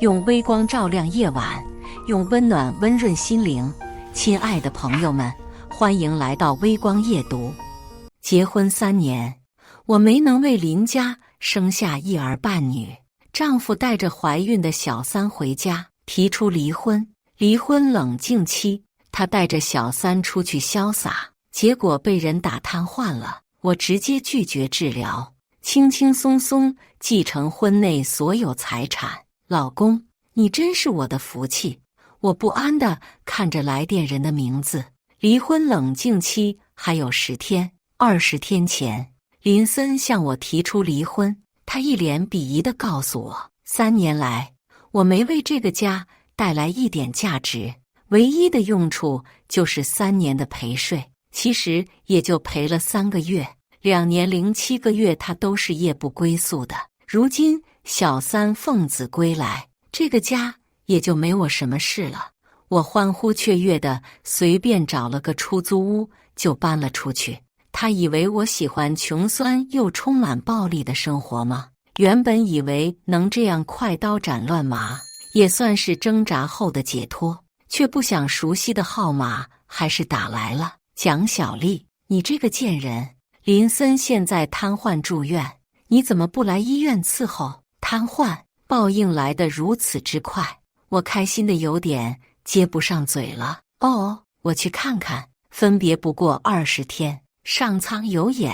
用微光照亮夜晚，用温暖温润心灵。亲爱的朋友们，欢迎来到微光夜读。结婚3年，我没能为林家生下一儿半女，丈夫带着怀孕的小三回家，提出离婚。离婚冷静期，他带着小三出去潇洒，结果被人打瘫痪了。我直接拒绝治疗，轻轻松松继承婚内所有财产。老公，你真是我的福气。我不安地看着来电人的名字。离婚冷静期还有10天。20天前，林森向我提出离婚，他一脸鄙夷地告诉我，3年来，我没为这个家带来一点价值，唯一的用处就是3年的陪睡，其实也就陪了3个月，2年零7个月他都是夜不归宿的。如今小三奉子归来，这个家也就没我什么事了。我欢呼雀跃的随便找了个出租屋就搬了出去。他以为我喜欢穷酸又充满暴力的生活吗？原本以为能这样快刀斩乱麻，也算是挣扎后的解脱，却不想熟悉的号码还是打来了。蒋小丽，你这个贱人，林森现在瘫痪住院，你怎么不来医院伺候？瘫痪，报应来得如此之快，我开心的有点接不上嘴了。哦，我去看看。分别不过20天，上苍有眼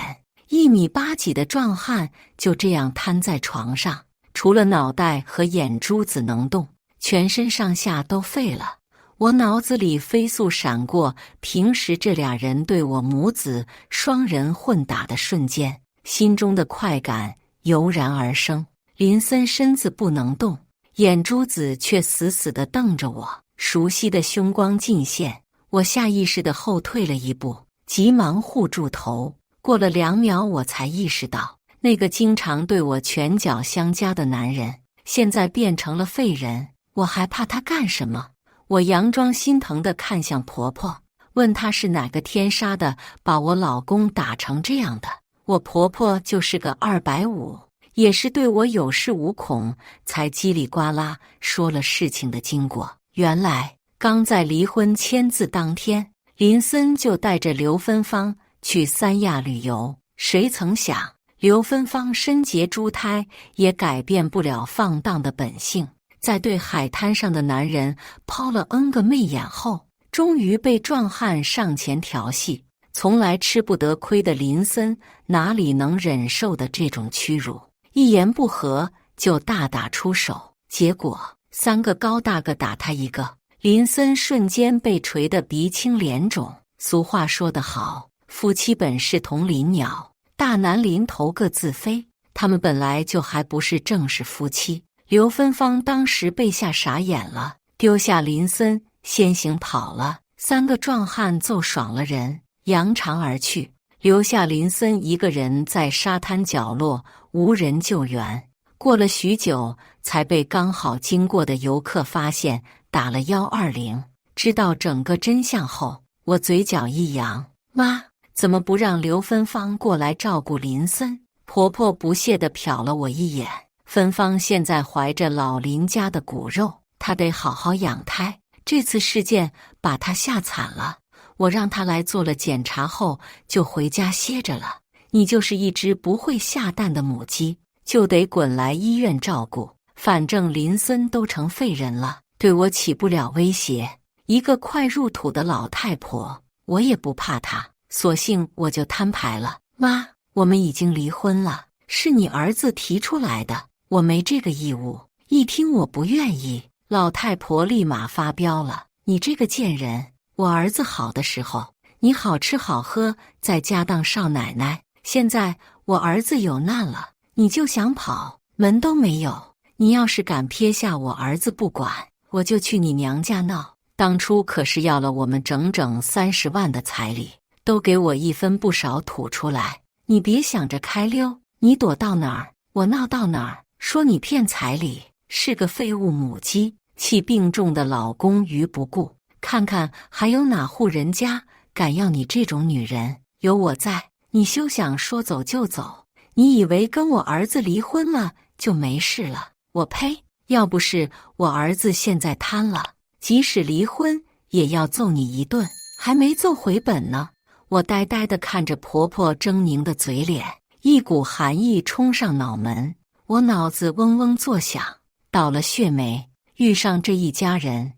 ，1米8几的壮汉就这样瘫在床上，除了脑袋和眼珠子能动，全身上下都废了。我脑子里飞速闪过平时这俩人对我母子双人混打的瞬间，心中的快感油然而生。林森身子不能动，眼珠子却死死地瞪着我，熟悉的凶光尽现，我下意识地后退了一步，急忙护住头。过了2秒，我才意识到，那个经常对我拳脚相加的男人，现在变成了废人。我还怕他干什么？我佯装心疼地看向婆婆，问她是哪个天杀的把我老公打成这样的。我婆婆就是个250，也是对我有恃无恐，才叽里呱啦说了事情的经过。原来刚在离婚签字当天，林森就带着刘芬芳去3亚旅游，谁曾想刘芬芳身结珠胎，也改变不了放荡的本性，在对海滩上的男人抛了 N 个媚眼后，终于被壮汉上前调戏。从来吃不得亏的林森哪里能忍受的这种屈辱，一言不合就大打出手，结果3个高大个打他一个，林森瞬间被捶得鼻青脸肿。俗话说得好，夫妻本是同林鸟，大难临头各自飞。他们本来就还不是正式夫妻。刘芬芳当时被吓傻眼了，丢下林森先行跑了。3个壮汉揍爽了人，扬长而去，留下林森一个人在沙滩角落无人救援。过了许久，才被刚好经过的游客发现，打了120。知道整个真相后，我嘴角一扬，妈，怎么不让刘芬芳过来照顾林森？婆婆不屑地瞟了我一眼，芬芳现在怀着老林家的骨肉，她得好好养胎。这次事件把她吓惨了，我让她来做了检查后就回家歇着了。你就是一只不会下蛋的母鸡，就得滚来医院照顾。反正林森都成废人了，对我起不了威胁。一个快入土的老太婆，我也不怕她，索性我就摊牌了。妈，我们已经离婚了，是你儿子提出来的，我没这个义务。一听我不愿意，老太婆立马发飙了。你这个贱人，我儿子好的时候，你好吃好喝，在家当少奶奶。现在我儿子有难了，你就想跑，门都没有。你要是敢撇下我儿子不管，我就去你娘家闹。当初可是要了我们整整30万的彩礼，都给我1分不少吐出来。你别想着开溜，你躲到哪儿，我闹到哪儿。说你骗彩礼，是个废物母鸡，弃病重的老公于不顾。看看还有哪户人家敢要你这种女人？有我在，你休想说走就走。你以为跟我儿子离婚了就没事了？我呸！要不是我儿子现在瘫了，即使离婚也要揍你一顿，还没揍回本呢。我呆呆地看着婆婆狰狞的嘴脸，一股寒意冲上脑门，我脑子嗡嗡作响。倒了血霉，遇上这一家人，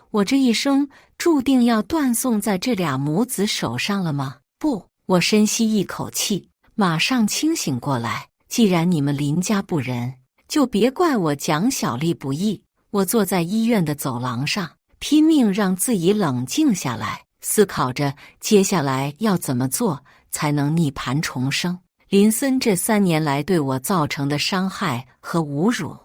我这一生注定要断送在这俩母子手上了吗？不，我深吸一口气，马上清醒过来。既然你们林家不仁，就别怪我蒋小丽不义。我坐在医院的走廊上，拼命让自己冷静下来，思考着接下来要怎么做才能逆盘重生。林森这3年来对我造成的伤害和侮辱，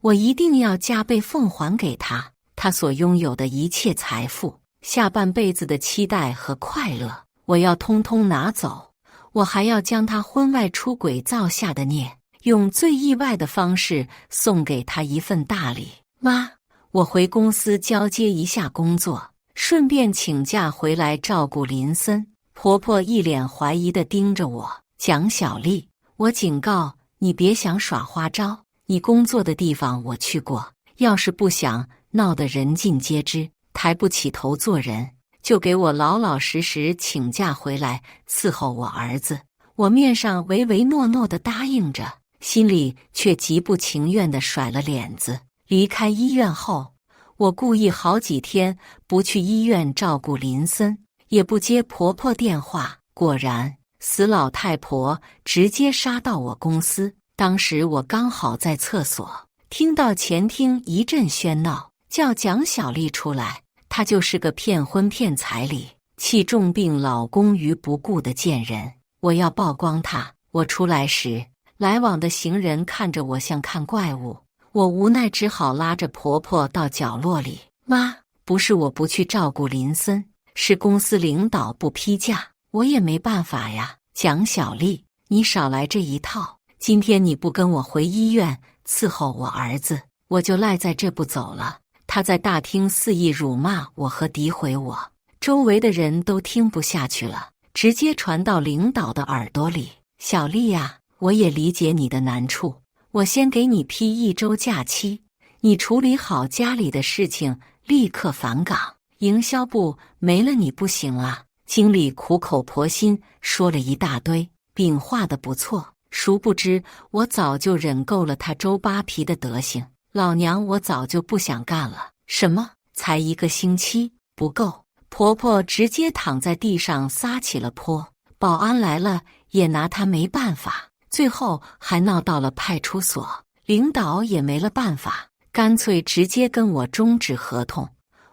我一定要加倍奉还给他。他所拥有的一切财富，下半辈子的期待和快乐，我要通通拿走。我还要将他婚外出轨造下的孽，用最意外的方式送给他一份大礼。妈，我回公司交接一下工作，顺便请假回来照顾林森。婆婆一脸怀疑地盯着我。蒋小丽，我警告你别想耍花招，你工作的地方我去过，要是不想闹得人尽皆知，抬不起头做人，就给我老老实实请假回来伺候我儿子。我面上唯唯诺诺地答应着，心里却极不情愿地甩了脸子。离开医院后，我故意好几天不去医院照顾林森，也不接婆婆电话。果然，死老太婆直接杀到我公司。当时我刚好在厕所，听到前厅一阵喧闹，叫蒋小丽出来。她就是个骗婚骗彩礼、弃重病老公于不顾的贱人，我要曝光她。我出来时，来往的行人看着我像看怪物，我无奈只好拉着婆婆到角落里。妈，不是我不去照顾林森，是公司领导不批假，我也没办法呀。蒋小丽，你少来这一套，今天你不跟我回医院伺候我儿子，我就赖在这不走了。他在大厅肆意辱骂我和诋毁我，周围的人都听不下去了，直接传到领导的耳朵里。小丽呀，我也理解你的难处，我先给你批1周假期，你处理好家里的事情，立刻返岗。营销部没了你不行啊。经理苦口婆心说了一大堆，饼画得不错，殊不知我早就忍够了他周扒皮的德行。老娘我早就不想干了。什么？才1个星期不够？婆婆直接躺在地上撒起了泼，保安来了也拿她没办法，最后还闹到了派出所，领导也没了办法，干脆直接跟我终止合同。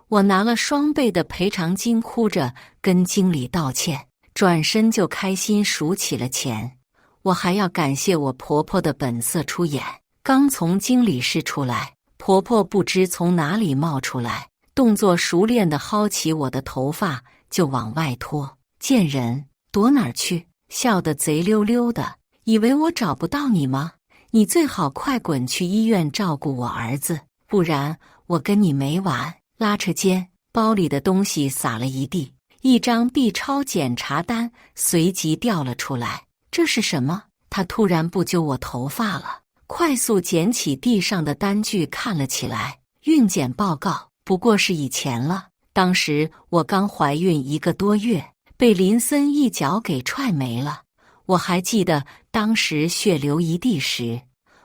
我拿了双倍的赔偿金，哭着跟经理道歉，转身就开心数起了钱。我还要感谢我婆婆的本色出演。刚从经理室出来，婆婆不知从哪里冒出来，动作熟练地薅起我的头发就往外拖。贱人，躲哪儿去？笑得贼溜溜的，以为我找不到你吗？你最好快滚去医院照顾我儿子，不然我跟你没完。拉扯间，包里的东西洒了一地，一张 B 超检查单随即掉了出来。这是什么？他突然不揪我头发了，快速捡起地上的单据看了起来。孕检报告，不过是以前了。当时我刚怀孕1个多月，被林森一脚给踹没了。我还记得当时血流一地时，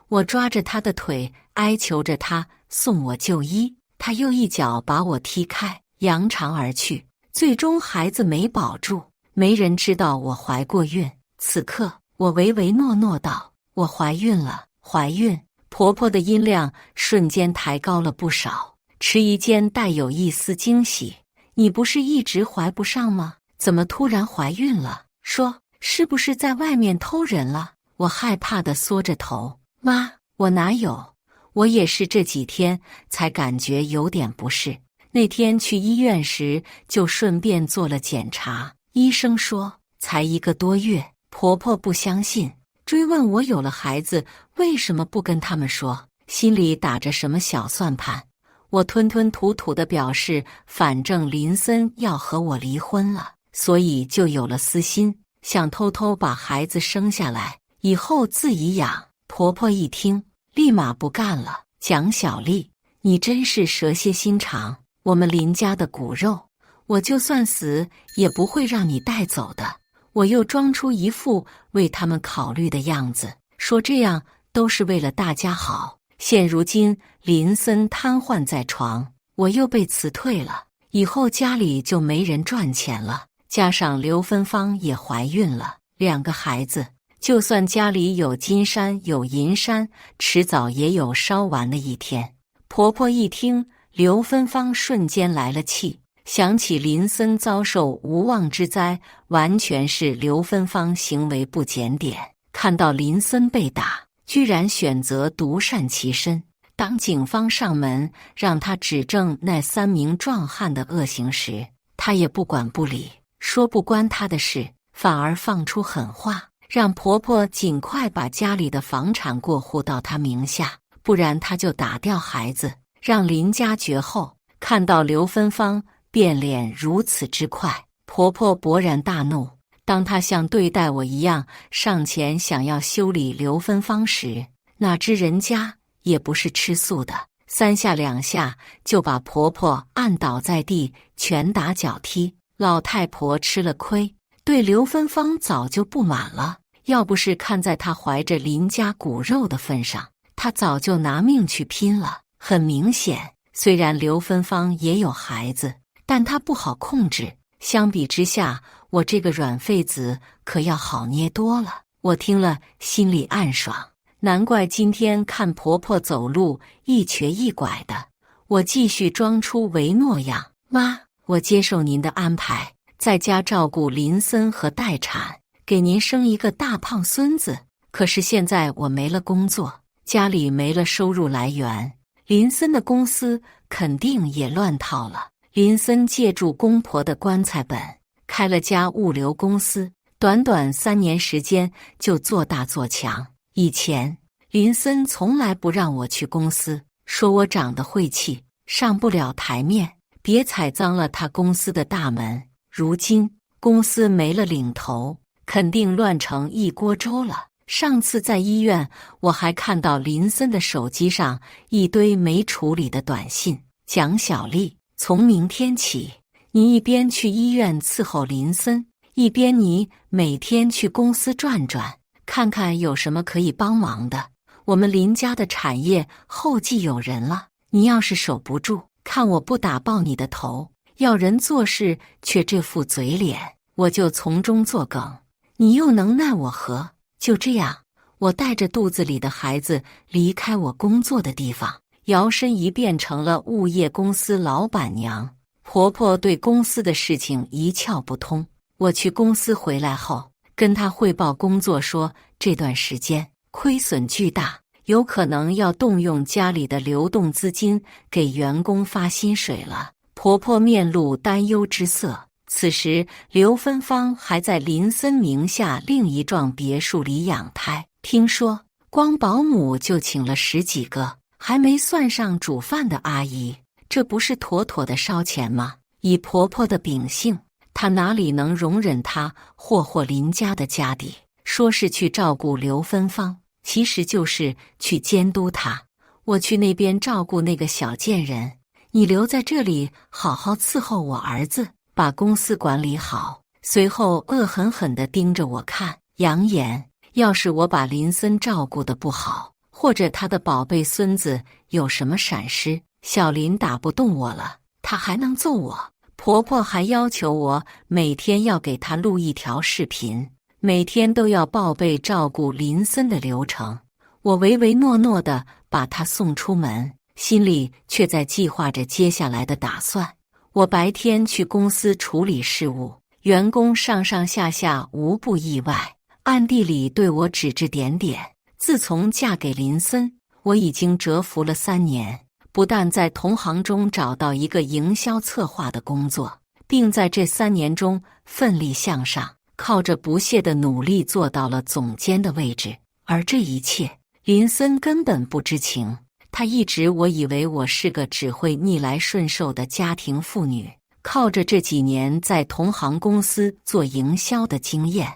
我抓着他的腿，哀求着他送我就医。他又一脚把我踢开，扬长而去。最终孩子没保住，没人知道我怀过孕。此刻我唯唯诺诺道：“我怀孕了，怀孕。”婆婆的音量瞬间抬高了不少，迟疑间带有一丝惊喜：“你不是一直怀不上吗？怎么突然怀孕了？说是不是在外面偷人了？”我害怕地缩着头：“妈，我哪有？我也是这几天才感觉有点不适。那天去医院时就顺便做了检查，医生说才1个多月。”婆婆不相信，追问我有了孩子为什么不跟他们说，心里打着什么小算盘。我吞吞吐吐地表示，反正林森要和我离婚了，所以就有了私心，想偷偷把孩子生下来，以后自己养。婆婆一听，立马不干了：“蒋小丽，你真是蛇蝎心肠，我们林家的骨肉，我就算死也不会让你带走的。我又装出一副为他们考虑的样子，说这样都是为了大家好。现如今林森瘫痪在床，我又被辞退了，以后家里就没人赚钱了。加上刘芬芳也怀孕了，2个孩子，就算家里有金山有银山，迟早也有烧完的一天。婆婆一听，刘芬芳瞬间来了气，想起林森遭受无妄之灾，完全是刘芬芳行为不检点。看到林森被打，居然选择独善其身。当警方上门让他指证那3名壮汉的恶行时，他也不管不理，说不关他的事，反而放出狠话，让婆婆尽快把家里的房产过户到他名下，不然他就打掉孩子，让林家绝后。看到刘芬芳变脸如此之快，婆婆勃然大怒。当她像对待我一样上前想要修理刘芬芳时，哪知人家也不是吃素的，3下2下就把婆婆按倒在地，拳打脚踢。老太婆吃了亏，对刘芬芳早就不满了，要不是看在她怀着林家骨肉的份上，她早就拿命去拼了。很明显，虽然刘芬芳也有孩子，但她不好控制，相比之下，我这个软废子可要好捏多了。我听了心里暗爽，难怪今天看婆婆走路一瘸一拐的。我继续装出唯诺样，妈，我接受您的安排，在家照顾林森和待产，给您生一个大胖孙子。可是现在我没了工作，家里没了收入来源，林森的公司肯定也乱套了。林森借助公婆的棺材本，开了家物流公司，短短3年时间就做大做强。以前林森从来不让我去公司，说我长得晦气，上不了台面，别踩脏了他公司的大门。如今公司没了领头，肯定乱成一锅粥了。上次在医院，我还看到林森的手机上一堆没处理的短信。蒋小丽，从明天起，你一边去医院伺候林森，一边你每天去公司转转，看看有什么可以帮忙的。我们林家的产业后继有人了，你要是守不住，看我不打爆你的头。要人做事却这副嘴脸，我就从中作梗，你又能奈我何？就这样，我带着肚子里的孩子离开我工作的地方，摇身一变成了物业公司老板娘。婆婆对公司的事情一窍不通，我去公司回来后，跟她汇报工作说，这段时间亏损巨大，有可能要动用家里的流动资金给员工发薪水了。婆婆面露担忧之色。此时刘芬芳还在林森名下另一幢别墅里养胎，听说光保姆就请了10几个，还没算上煮饭的阿姨，这不是妥妥的烧钱吗？以婆婆的秉性，她哪里能容忍她霍林家的家底？说是去照顾刘芬芳，其实就是去监督她。我去那边照顾那个小贱人，你留在这里好好伺候我儿子，把公司管理好。随后恶狠狠地盯着我看，扬言要是我把林森照顾得不好，或者他的宝贝孙子有什么闪失，小林打不动我了，他还能揍我。婆婆还要求我每天要给她录一条视频，每天都要报备照顾林森的流程。我唯唯诺诺地把他送出门，心里却在计划着接下来的打算。我白天去公司处理事务，员工上上下下无不意外，暗地里对我指指点点。自从嫁给林森，我已经蛰伏了3年，不但在同行中找到一个营销策划的工作，并在这3年中奋力向上，靠着不懈的努力做到了总监的位置。而这一切，林森根本不知情。他一直以为我是个只会逆来顺受的家庭妇女，靠着这几年在同行公司做营销的经验，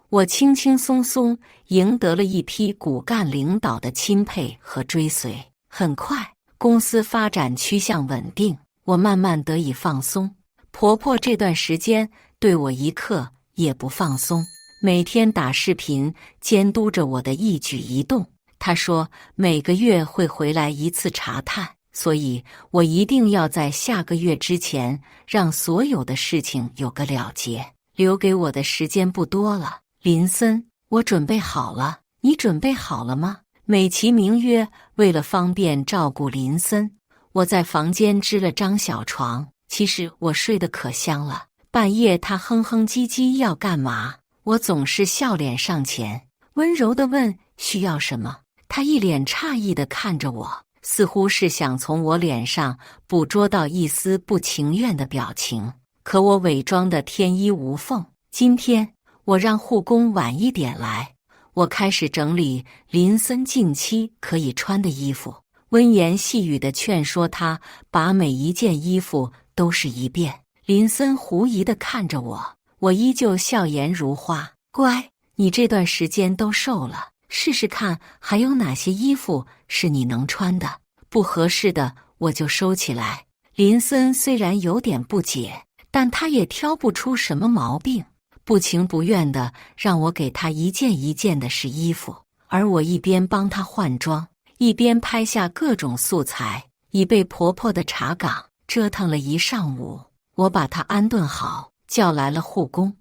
我轻轻松松赢得了一批骨干领导的钦佩和追随。很快，公司发展趋向稳定，我慢慢得以放松。婆婆这段时间对我一刻也不放松，每天打视频监督着我的一举一动。她说每个月会回来一次查探，所以我一定要在下个月之前让所有的事情有个了结。留给我的时间不多了，林森，我准备好了，你准备好了吗？美其名曰为了方便照顾林森，我在房间支了张小床，其实我睡得可香了。半夜他哼哼唧唧要干嘛，我总是笑脸上前，温柔地问需要什么。他一脸诧异地看着我，似乎是想从我脸上捕捉到一丝不情愿的表情，可我伪装得天衣无缝。今天我让护工晚一点来，我开始整理林森近期可以穿的衣服，温言细语地劝说他把每一件衣服都试一遍。林森狐疑地看着我，我依旧笑颜如花。乖，你这段时间都瘦了，试试看还有哪些衣服是你能穿的，不合适的我就收起来。林森虽然有点不解，但他也挑不出什么毛病，不情不愿地让我给他一件一件的试衣服，而我一边帮他换装，一边拍下各种素材，已被婆婆的查岗折腾了一上午。我把他安顿好，叫来了护工，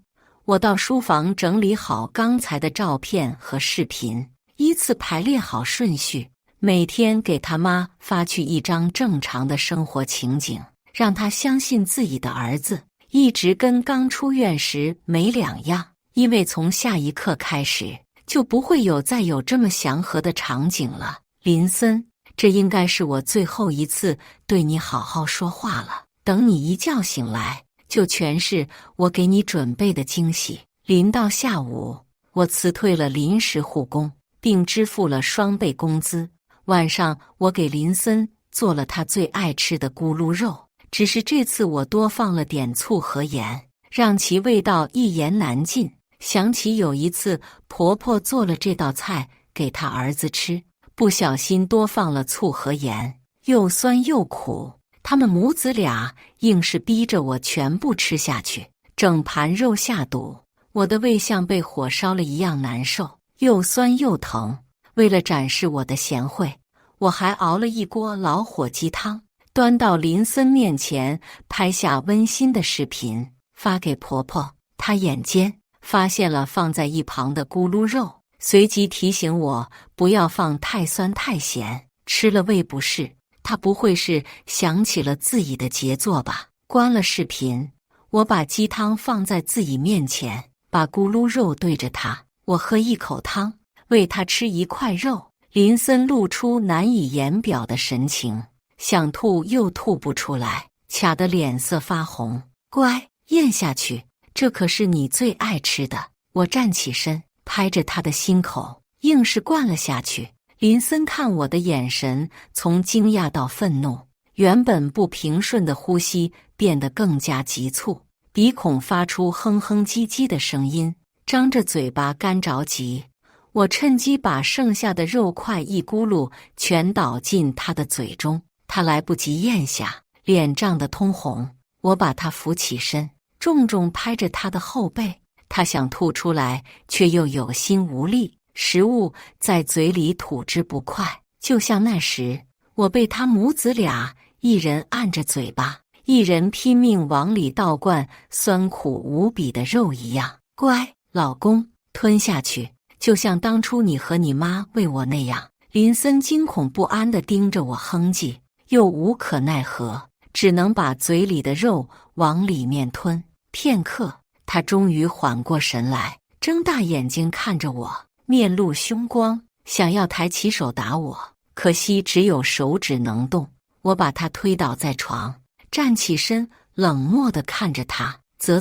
我到书房整理好刚才的照片和视频，依次排列好顺序，每天给他妈发去一张正常的生活情景，让他相信自己的儿子一直跟刚出院时没两样，因为从下一刻开始就不会再有这么祥和的场景了。林森，这应该是我最后一次对你好好说话了，等你一觉醒来，就全是我给你准备的惊喜。临到下午，我辞退了临时护工，并支付了双倍工资。晚上，我给林森做了他最爱吃的咕噜肉，只是这次我多放了点醋和盐，让其味道一言难尽。想起有一次婆婆做了这道菜给她儿子吃，不小心多放了醋和盐，又酸又苦，他们母子俩硬是逼着我全部吃下去，整盘肉下肚，我的胃像被火烧了一样难受，又酸又疼。为了展示我的贤惠，我还熬了一锅老火鸡汤，端到林森面前，拍下温馨的视频发给婆婆。她眼尖，发现了放在一旁的咕噜肉，随即提醒我不要放太酸太咸，吃了胃不适。她不会是想起了自己的杰作吧？关了视频，我把鸡汤放在自己面前，把咕噜肉对着她，我喝一口汤，喂她吃一块肉。林森露出难以言表的神情，想吐又吐不出来，卡得脸色发红。乖，咽下去，这可是你最爱吃的。我站起身，拍着他的心口，硬是灌了下去。林森看我的眼神从惊讶到愤怒，原本不平顺的呼吸变得更加急促，鼻孔发出哼哼唧唧的声音，张着嘴巴干着急。我趁机把剩下的肉块一咕噜全倒进他的嘴中，他来不及咽下，脸涨得通红。我把他扶起身，重重拍着他的后背，他想吐出来，却又有心无力，食物在嘴里吐之不快。就像那时，我被他母子俩一人按着嘴巴，一人拼命往里倒灌酸苦无比的肉一样。乖，老公，吞下去，就像当初你和你妈喂我那样。林森惊恐不安地盯着我哼唧，又无可奈何，只能把嘴里的肉往里面吞。片刻，他终于缓过神来，睁大眼睛看着我，面露凶光，想要抬起手打我，可惜只有手指能动。我把他推倒在床，站起身，冷漠地看着他，啧，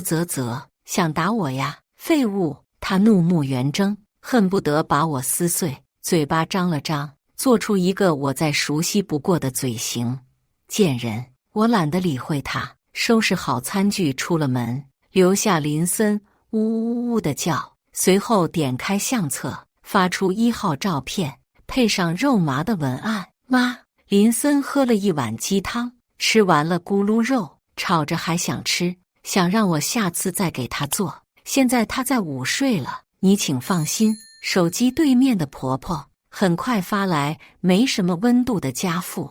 想打我呀，废物！他怒目圆睁，恨不得把我撕碎，嘴巴张了张，做出一个我再熟悉不过的嘴型。贱人！我懒得理会他，收拾好餐具出了门，留下林森呜呜呜的叫。随后点开相册，发出1号照片，配上肉麻的文案。妈！林森喝了一碗鸡汤，吃完了咕噜肉，吵着还想吃，想让我下次再给他做。现在他在午睡了，你请放心。手机对面的婆婆很快发来没什么温度的家父，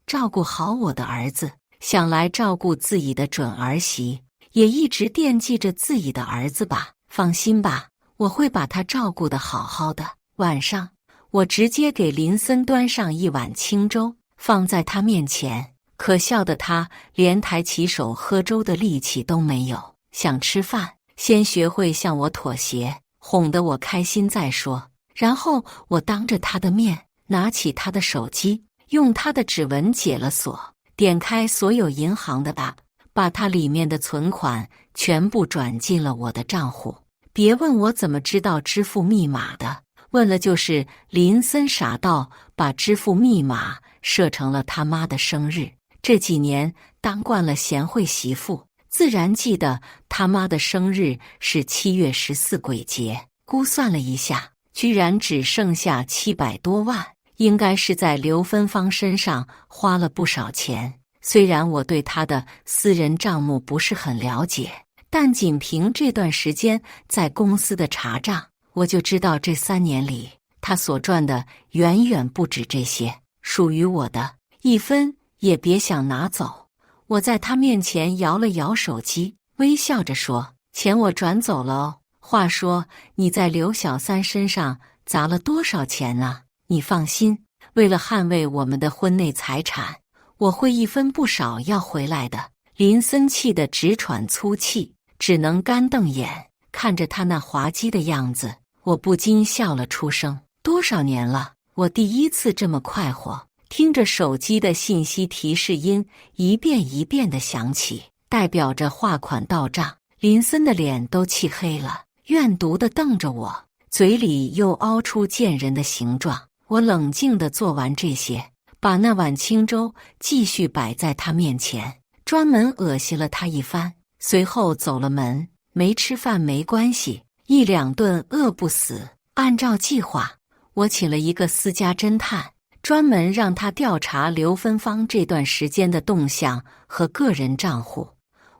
照顾好我的儿子，想来照顾自己的准儿媳，也一直惦记着自己的儿子吧。放心吧，我会把他照顾得好好的。晚上，我直接给林森端上一碗清粥，放在他面前。可笑的他连抬起手喝粥的力气都没有。想吃饭，先学会向我妥协，哄得我开心再说。然后我当着他的面拿起他的手机，用他的指纹解了锁，点开所有银行的 App， 把他里面的存款全部转进了我的账户。别问我怎么知道支付密码的，问了就是林森傻到把支付密码设成了他妈的生日。这几年当惯了贤惠媳妇，自然记得他妈的生日是7月14鬼节。估算了一下，居然只剩下700多万，应该是在刘芬芳身上花了不少钱。虽然我对她的私人账目不是很了解，但仅凭这段时间在公司的查账，我就知道这3年里她所赚的远远不止这些，属于我的一分也别想拿走。我在她面前摇了摇手机，微笑着说：“钱我转走了哦。话说你在刘小三身上砸了多少钱呢？你放心，为了捍卫我们的婚内财产，我会一分不少要回来的。”林森气得直喘粗气，只能干瞪眼看着他那滑稽的样子，我不禁笑了出声。多少年了，我第一次这么快活。听着手机的信息提示音一遍一遍地响起，代表着划款到账。林森的脸都气黑了，怨毒地瞪着我，嘴里又凹出贱人的形状。我冷静地做完这些，把那碗清粥继续摆在他面前，专门恶心了他一番，随后走了门。没吃饭没关系，1、2顿饿不死。按照计划，我请了一个私家侦探，专门让他调查刘芬芳这段时间的动向和个人账户。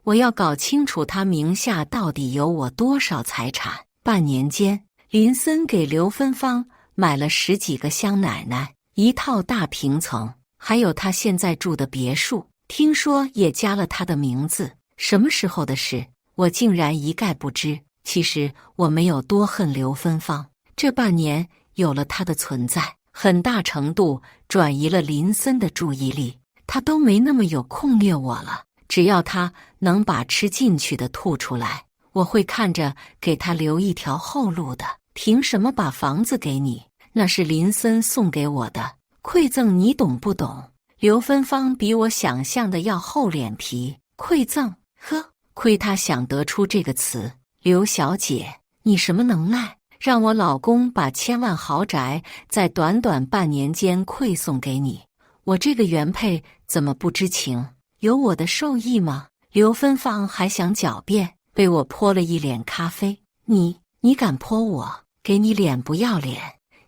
我要搞清楚他名下到底有我多少财产。半年间，林森给刘芬芳买了10几个香奶奶，1套大平层，还有他现在住的别墅，听说也加了他的名字。什么时候的事，我竟然一概不知。其实我没有多恨刘芬芳，这半年有了他的存在，很大程度转移了林森的注意力，他都没那么有空虐我了。只要他能把吃进去的吐出来，我会看着给他留一条后路的。凭什么把房子给你？那是林森送给我的馈赠，你懂不懂？刘芬芳比我想象的要厚脸皮。馈赠？呵，亏他想得出这个词。刘小姐，你什么能耐？让我老公把1000万豪宅在短短半年间馈送给你，我这个原配怎么不知情？有我的授意吗？刘芬芳还想狡辩，被我泼了一脸咖啡。你敢泼我？给你脸不要脸！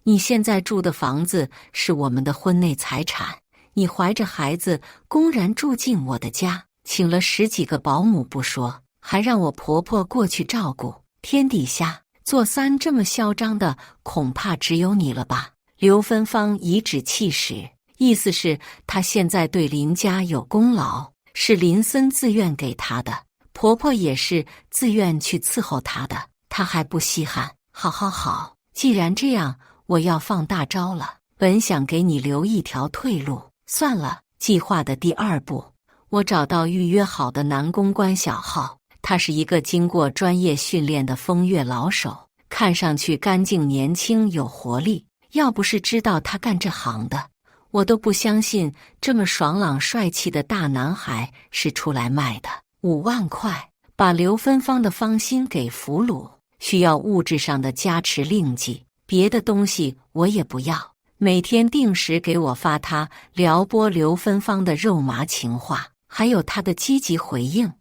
你现在住的房子是我们的婚内财产，你怀着孩子公然住进我的家，请了10几个保姆不说，还让我婆婆过去照顾。天底下做3这么嚣张的，恐怕只有你了吧？刘芬芳颐指气使，意思是她现在对林家有功劳，是林森自愿给她的，婆婆也是自愿去伺候她的，她还不稀罕。好，既然这样，我要放大招了。本想给你留一条退路，算了。计划的第2步，我找到预约好的男公关小号，他是一个经过专业训练的风月老手，看上去干净年轻有活力。要不是知道他干这行的，我都不相信这么爽朗帅气的大男孩是出来卖的。5万块把刘芬芳的芳心给俘虏，需要物质上的加持另计，别的东西我也不要。每天定时给我发他撩拨刘芬芳的肉麻情话，还有他的积极回应。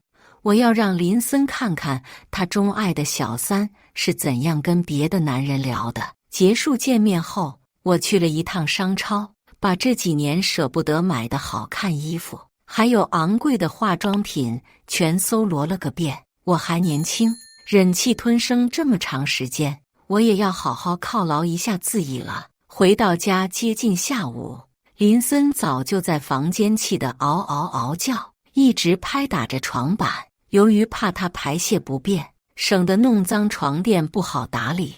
我要让林森看看他钟爱的小三是怎样跟别的男人聊的。结束见面后，我去了一趟商超，把这几年舍不得买的好看衣服，还有昂贵的化妆品全搜罗了个遍。我还年轻，忍气吞声这么长时间，我也要好好犒劳一下自己了。回到家接近下午，林森早就在房间气得嗷嗷嗷叫，一直拍打着床板。由于怕他排泄不便，省得弄脏床垫不好打理，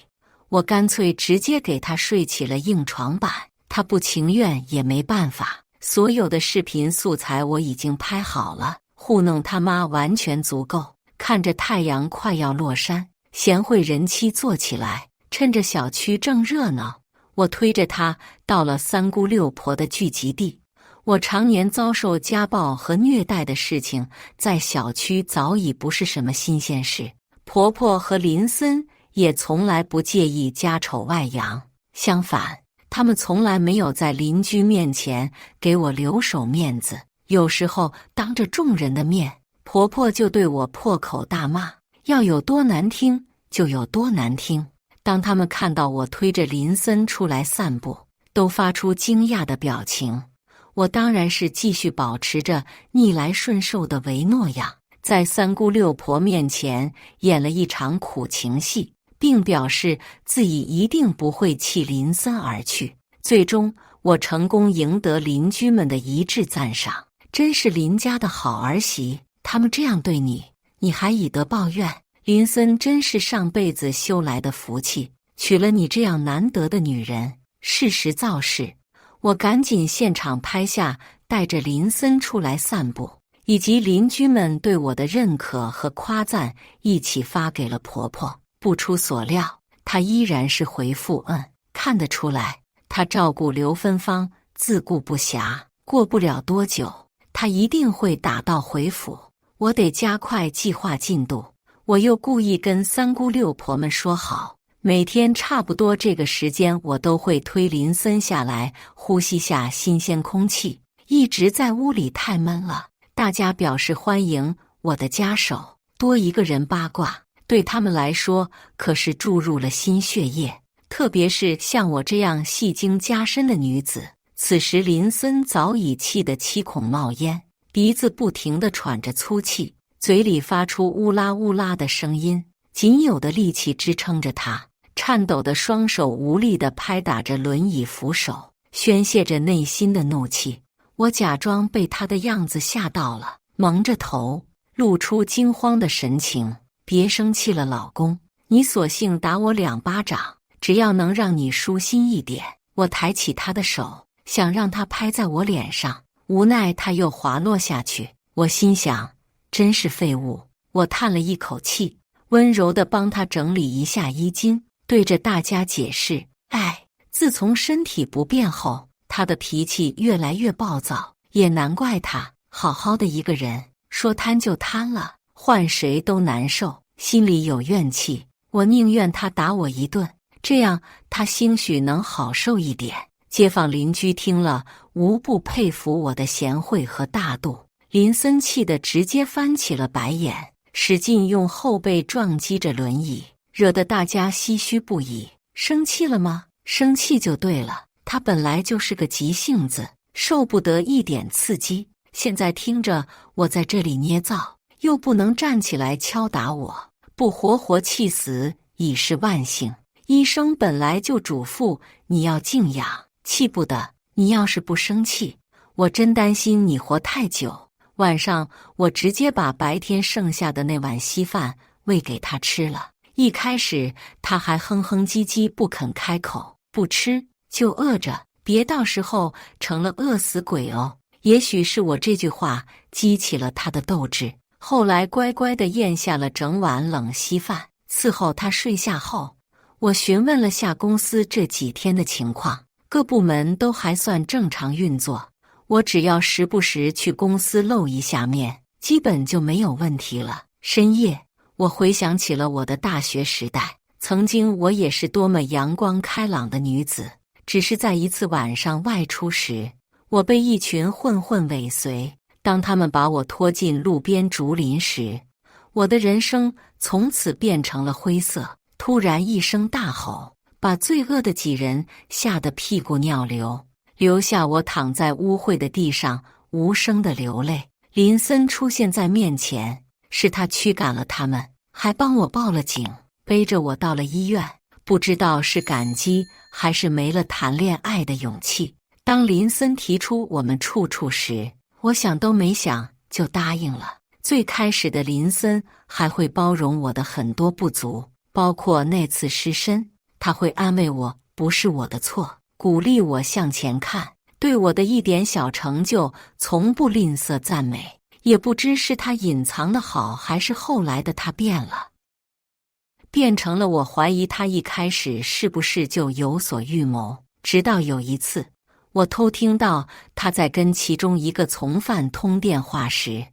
我干脆直接给他睡起了硬床板。他不情愿也没办法，所有的视频素材我已经拍好了，糊弄他妈完全足够。看着太阳快要落山，贤惠人妻坐起来，趁着小区正热闹，我推着她到了三姑六婆的聚集地。我常年遭受家暴和虐待的事情，在小区早已不是什么新鲜事。婆婆和林森也从来不介意家丑外扬，相反，他们从来没有在邻居面前给我留手面子。有时候当着众人的面，婆婆就对我破口大骂，要有多难听就有多难听。当他们看到我推着林森出来散步，都发出惊讶的表情。我当然是继续保持着逆来顺受的唯诺样，在三姑六婆面前演了一场苦情戏，并表示自己一定不会弃林森而去。最终，我成功赢得邻居们的一致赞赏，真是林家的好儿媳。他们这样对你，你还以德报怨？林森真是上辈子修来的福气，娶了你这样难得的女人，适时造势。我赶紧现场拍下带着林森出来散步，以及邻居们对我的认可和夸赞一起发给了婆婆。不出所料，她依然是回复看得出来，她照顾刘芬芳自顾不暇，过不了多久，她一定会打道回府。我得加快计划进度。我又故意跟三姑六婆们说好，每天差不多这个时间，我都会推林森下来呼吸下新鲜空气。一直在屋里太闷了，大家表示欢迎我的家手，多一个人八卦，对他们来说可是注入了新血液。特别是像我这样戏精加深的女子，此时林森早已气得七孔冒烟，鼻子不停地喘着粗气，嘴里发出乌拉乌拉的声音，仅有的力气支撑着他，颤抖的双手无力地拍打着轮椅扶手，宣泄着内心的怒气。我假装被他的样子吓到了，蒙着头，露出惊慌的神情。别生气了，老公，你索性打我2巴掌，只要能让你舒心一点。我抬起他的手，想让他拍在我脸上，无奈他又滑落下去。我心想，真是废物。我叹了一口气，温柔地帮他整理一下衣襟，对着大家解释：自从身体不便后，他的脾气越来越暴躁，也难怪他，好好的一个人，说瘫就瘫了，换谁都难受，心里有怨气。我宁愿他打我一顿，这样他兴许能好受一点。街坊邻居听了，无不佩服我的贤惠和大度。林森气得直接翻起了白眼，使劲用后背撞击着轮椅，惹得大家唏嘘不已。生气了吗？生气就对了，他本来就是个急性子，受不得一点刺激。现在听着我在这里捏造，又不能站起来敲打我，不活活气死已是万幸。医生本来就嘱咐你要静养，气不得。你要是不生气，我真担心你活太久。晚上我直接把白天剩下的那碗稀饭喂给他吃了。一开始他还哼哼唧唧不肯开口，不吃就饿着，别到时候成了饿死鬼哦。也许是我这句话激起了他的斗志，后来乖乖地咽下了整碗冷稀饭。伺候他睡下后，我询问了下公司这几天的情况，各部门都还算正常运作，我只要时不时去公司露一下面，基本就没有问题了。深夜，我回想起了我的大学时代，曾经我也是多么阳光开朗的女子，只是在一次晚上外出时，我被一群混混尾随。当他们把我拖进路边竹林时，我的人生从此变成了灰色。突然一声大吼，把罪恶的几人吓得屁股尿流，留下我躺在污秽的地上，无声的流泪。林森出现在面前，是他驱赶了他们，还帮我报了警，背着我到了医院。不知道是感激还是没了谈恋爱的勇气。当林森提出我们处处时，我想都没想就答应了。最开始的林森还会包容我的很多不足，包括那次失身，他会安慰我不是我的错，鼓励我向前看，对我的一点小成就从不吝啬赞美。也不知是他隐藏的好，还是后来的他变了，变成了我怀疑他一开始是不是就有所预谋。直到有一次，我偷听到他在跟其中一个从犯通电话时，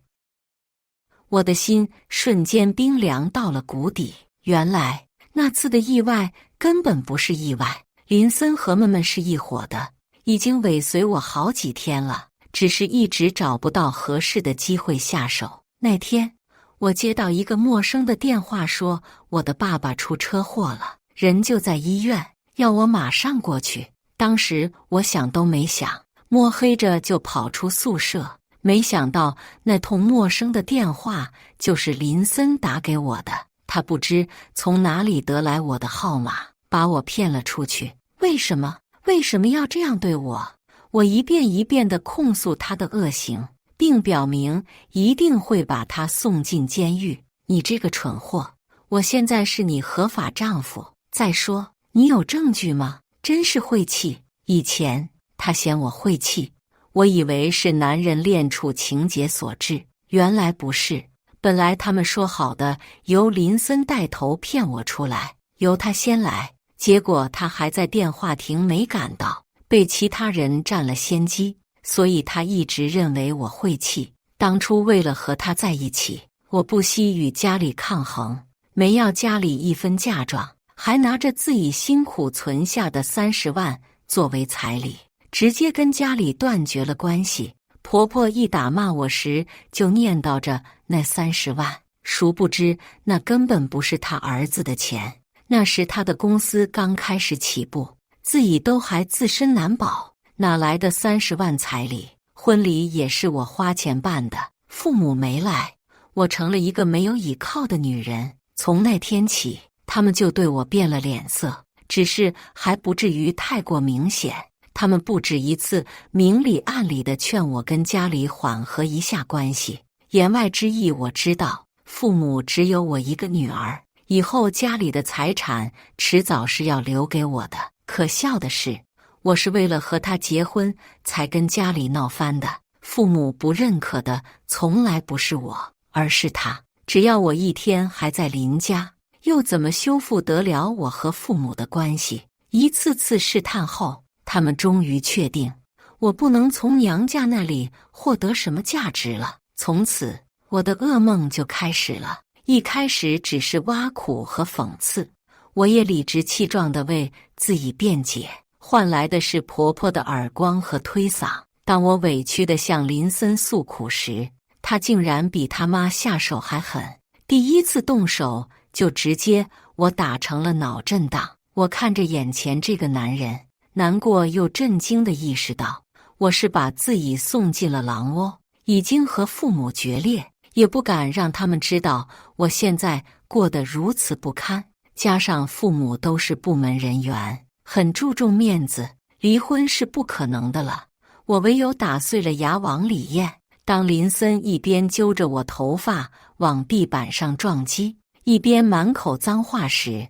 我的心瞬间冰凉到了谷底。原来那次的意外根本不是意外，林森和们们是一伙的，已经尾随我好几天了，只是一直找不到合适的机会下手。那天我接到一个陌生的电话，说我的爸爸出车祸了，人就在医院，要我马上过去。当时我想都没想，摸黑着就跑出宿舍。没想到那通陌生的电话就是林森打给我的，他不知从哪里得来我的号码，把我骗了出去。为什么要这样对我？我一遍一遍地控诉他的恶行，并表明一定会把他送进监狱。你这个蠢货，我现在是你合法丈夫，再说你有证据吗？真是晦气。以前他嫌我晦气，我以为是男人恋处情节所致，原来不是。本来他们说好的由林森带头骗我出来，由他先来，结果他还在电话亭没赶到，被其他人占了先机，所以他一直认为我晦气。当初为了和他在一起，我不惜与家里抗衡，没要家里一分嫁妆，还拿着自己辛苦存下的30万作为彩礼，直接跟家里断绝了关系。婆婆一打骂我时，就念叨着那30万，殊不知那根本不是他儿子的钱。那时他的公司刚开始起步，自己都还自身难保，哪来的30万彩礼？婚礼也是我花钱办的，父母没来，我成了一个没有依靠的女人。从那天起，他们就对我变了脸色，只是还不至于太过明显。他们不止一次明里暗里地劝我跟家里缓和一下关系，言外之意我知道，父母只有我一个女儿，以后家里的财产迟早是要留给我的。可笑的是，我是为了和他结婚才跟家里闹翻的，父母不认可的从来不是我，而是他。只要我一天还在林家，又怎么修复得了我和父母的关系？一次次试探后，他们终于确定我不能从娘家那里获得什么价值了。从此我的噩梦就开始了。一开始只是挖苦和讽刺，我也理直气壮地为自己辩解，换来的是婆婆的耳光和推搡。当我委屈地向林森诉苦时，他竟然比他妈下手还狠，第一次动手就直接我打成了脑震荡。我看着眼前这个男人，难过又震惊地意识到，我是把自己送进了狼窝，已经和父母决裂，也不敢让他们知道我现在过得如此不堪。加上父母都是部门人员，很注重面子，离婚是不可能的了。我唯有打碎了牙往里咽。当林森一边揪着我头发往地板上撞击，一边满口脏话时，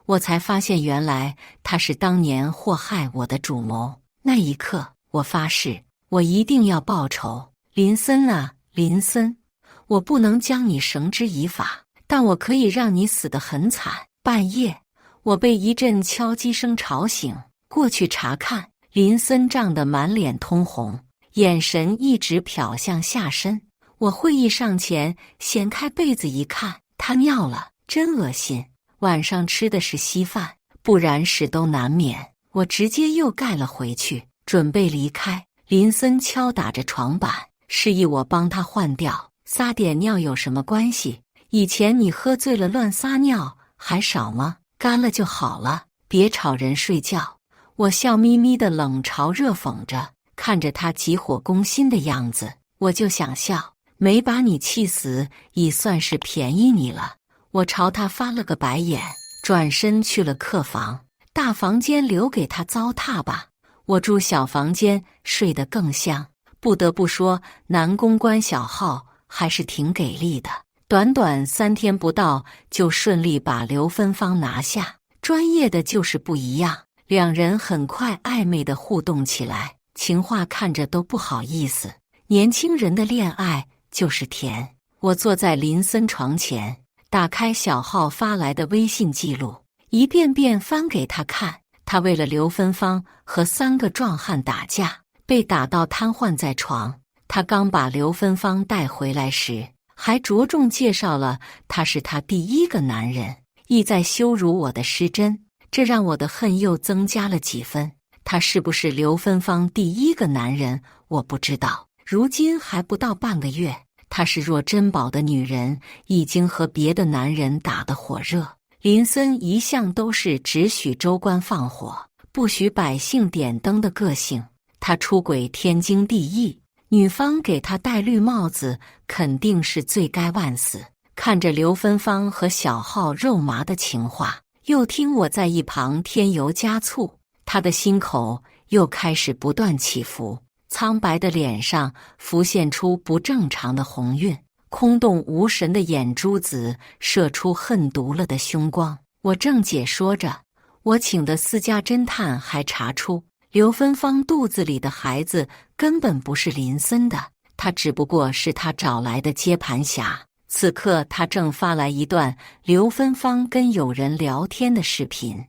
我才发现原来他是当年祸害我的主谋。那一刻，我发誓，我一定要报仇。林森啊，林森，我不能将你绳之以法，但我可以让你死得很惨。半夜，我被一阵敲击声吵醒，过去查看，林森涨得满脸通红，眼神一直瞟向下身。我会意上前，掀开被子一看，他尿了，真恶心。晚上吃的是稀饭，不然屎都难免。我直接又盖了回去，准备离开。林森敲打着床板，示意我帮他换掉。撒点尿有什么关系？以前你喝醉了乱撒尿还少吗？干了就好了，别吵人睡觉。我笑眯眯的冷嘲热讽着，看着他急火攻心的样子，我就想笑，没把你气死，已算是便宜你了。我朝他翻了个白眼，转身去了客房。大房间留给他糟蹋吧，我住小房间睡得更香。不得不说，男公关小浩还是挺给力的，短短3天不到就顺利把刘芬芳拿下。专业的就是不一样，两人很快暧昧地互动起来，情话看着都不好意思。年轻人的恋爱就是甜。我坐在林森床前，打开小浩发来的微信记录，一遍遍翻给他看。他为了刘芬芳和3个壮汉打架，被打到瘫痪在床。他刚把刘芬芳带回来时，还着重介绍了他是他第一个男人，意在羞辱我的失真。这让我的恨又增加了几分。他是不是刘芬芳第一个男人，我不知道。如今还不到半个月，她是若珍宝的女人，已经和别的男人打得火热。林森一向都是只许州官放火，不许百姓点灯的个性。他出轨天经地义，女方给他戴绿帽子，肯定是罪该万死。看着刘芬芳和小浩肉麻的情话，又听我在一旁添油加醋，他的心口又开始不断起伏，苍白的脸上浮现出不正常的红晕，空洞无神的眼珠子射出恨毒了的凶光。我正解说着，我请的私家侦探还查出刘芬芳肚子里的孩子根本不是林森的，他只不过是他找来的接盘侠。此刻他正发来一段刘芬芳跟友人聊天的视频，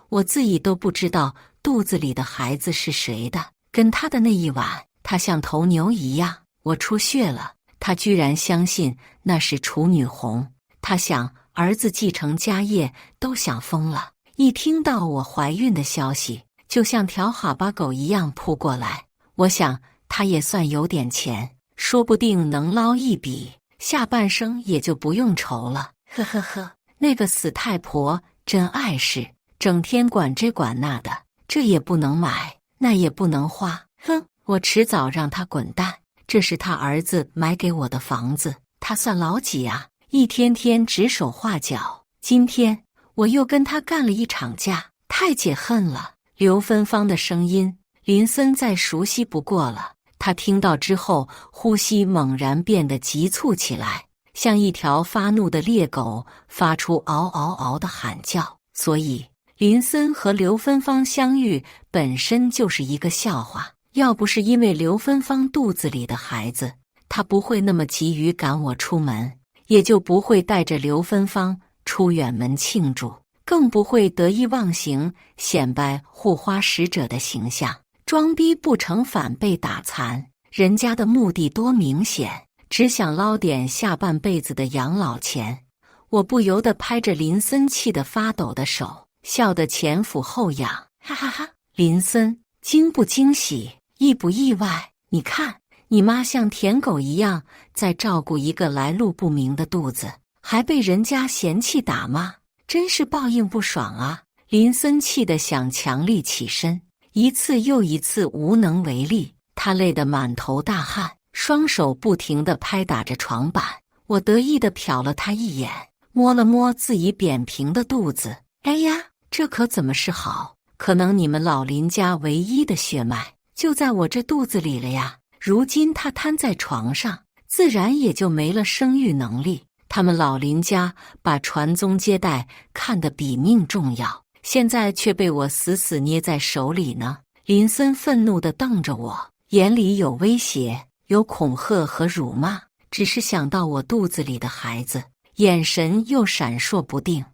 我自己都不知道肚子里的孩子是谁的。跟他的那一晚，他像头牛一样，我出血了。他居然相信那是处女红，他想儿子继承家业都想疯了。一听到我怀孕的消息，就像条哈巴狗一样扑过来。我想他也算有点钱，说不定能捞一笔，下半生也就不用愁了。呵呵呵，那个死太婆真碍事，整天管这管那的，这也不能买，那也不能花。哼，我迟早让他滚蛋。这是他儿子买给我的房子，他算老几啊？一天天指手画脚。今天我又跟他干了一场架，太解恨了。刘芬芳的声音，林森再熟悉不过了。他听到之后，呼吸猛然变得急促起来，像一条发怒的猎狗发出嗷嗷嗷的喊叫。所以林森和刘芬芳相遇本身就是一个笑话。要不是因为刘芬芳肚子里的孩子，他不会那么急于赶我出门，也就不会带着刘芬芳出远门庆祝，更不会得意忘形显摆护花使者的形象，装逼不成反被打残。人家的目的多明显，只想捞点下半辈子的养老钱。我不由得拍着林森气得发抖的手，笑得前俯后仰，哈哈哈！林森，惊不惊喜？意不意外？你看，你妈像舔狗一样在照顾一个来路不明的肚子，还被人家嫌弃打骂，真是报应不爽啊！林森气得想强力起身，一次又一次无能为力，他累得满头大汗，双手不停地拍打着床板。我得意地瞟了他一眼，摸了摸自己扁平的肚子，哎呀，这可怎么是好？可能你们老林家唯一的血脉就在我这肚子里了呀！如今他瘫在床上，自然也就没了生育能力。他们老林家把传宗接代看得比命重要，现在却被我死死捏在手里呢。林森愤怒地瞪着我，眼里有威胁，有恐吓和辱骂。只是想到我肚子里的孩子，眼神又闪烁不定。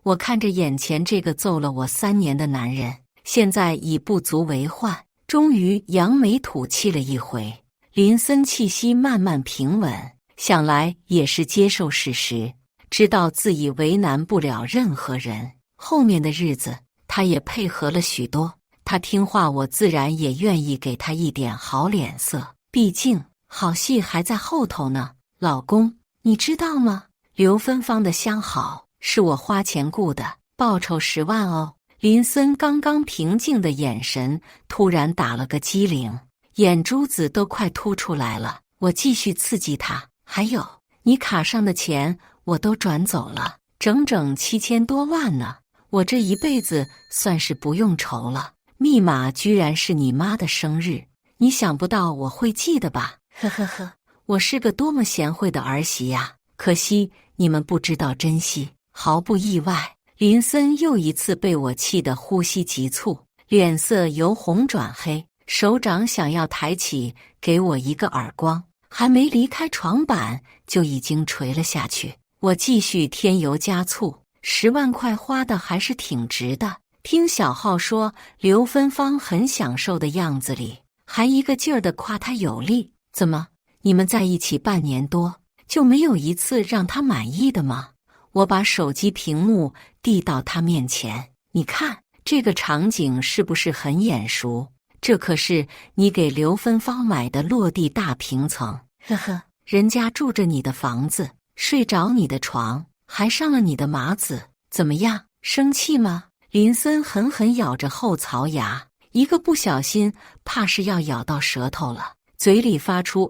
我看着眼前这个揍了我3年的男人，现在已不足为患。终于扬眉吐气了一回，林森气息慢慢平稳，想来也是接受事实，知道自己为难不了任何人。后面的日子，他也配合了许多，他听话，我自然也愿意给他一点好脸色，毕竟好戏还在后头呢。老公，你知道吗？刘芬芳的相好是我花钱雇的，报酬10万哦。林森刚刚平静的眼神突然打了个激灵，眼珠子都快凸出来了。我继续刺激他，还有，你卡上的钱我都转走了，整整7000多万呢，我这一辈子算是不用愁了。密码居然是你妈的生日，你想不到我会记得吧？呵呵呵，我是个多么贤惠的儿媳呀！可惜你们不知道珍惜。毫不意外，林森又一次被我气得呼吸急促，脸色由红转黑，手掌想要抬起给我一个耳光，还没离开床板就已经垂了下去。我继续添油加醋，10万块花的还是挺值的。听小浩说刘芬芳很享受的样子里，还一个劲儿地夸他有力。怎么，你们在一起半年多，就没有一次让他满意的吗？我把手机屏幕递到他面前，你看这个场景是不是很眼熟？这可是你给刘芬芳买的落地大平层，呵呵，人家住着你的房子，睡着你的床，还上了你的马子，怎么样？生气吗？林森狠狠咬着后槽牙，一个不小心怕是要咬到舌头了，嘴里发出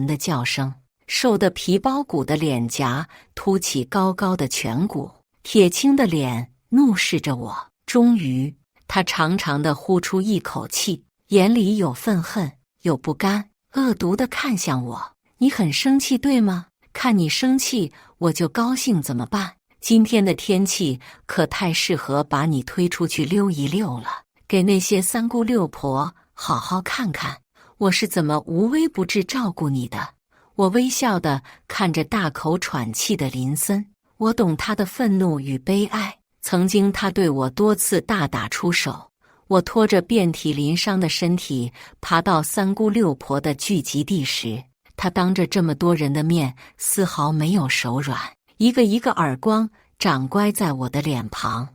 的叫声，瘦得皮包骨的脸颊凸起高高的颧骨，铁青的脸怒视着我。终于，他长长的呼出一口气，眼里有愤恨，有不甘，恶毒地看向我。你很生气对吗？看你生气，我就高兴怎么办？今天的天气可太适合把你推出去溜一溜了，给那些三姑六婆好好看看我是怎么无微不至照顾你的。我微笑地看着大口喘气的林森，我懂他的愤怒与悲哀。曾经他对我多次大打出手，我拖着遍体鳞伤的身体爬到三姑六婆的聚集地时，他当着这么多人的面丝毫没有手软，一个一个耳光掌掴在我的脸庞，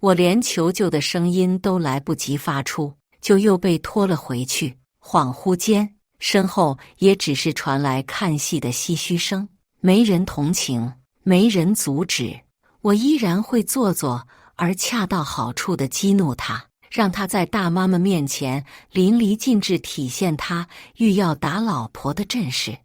我连求救的声音都来不及发出，就又被拖了回去。恍惚间，身后也只是传来看戏的唏嘘声，没人同情，没人阻止。我依然会做作而恰到好处地激怒他，让他在大妈们面前淋漓尽致体现他欲要打老婆的阵势，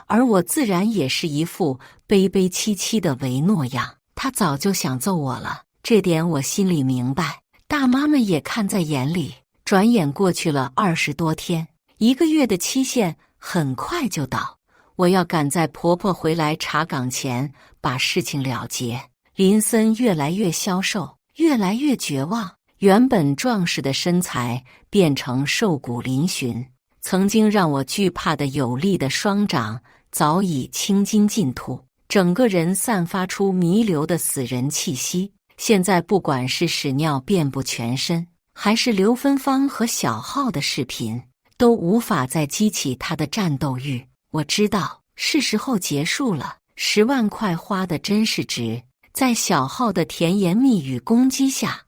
而我自然也是一副悲悲戚戚的唯诺样。他早就想揍我了，这点我心里明白，大妈们也看在眼里。转眼过去了20多天，1个月的期限很快就到，我要赶在婆婆回来查岗前把事情了结。林森越来越消瘦，越来越绝望，原本壮实的身材变成瘦骨嶙峋，曾经让我惧怕的有力的双掌早已青筋尽吐，整个人散发出弥留的死人气息。现在不管是屎尿遍布全身，还是刘芬芳和小浩的视频，都无法再激起他的战斗欲。我知道是时候结束了，10万块花的真是值。在小浩的甜言蜜语攻击下，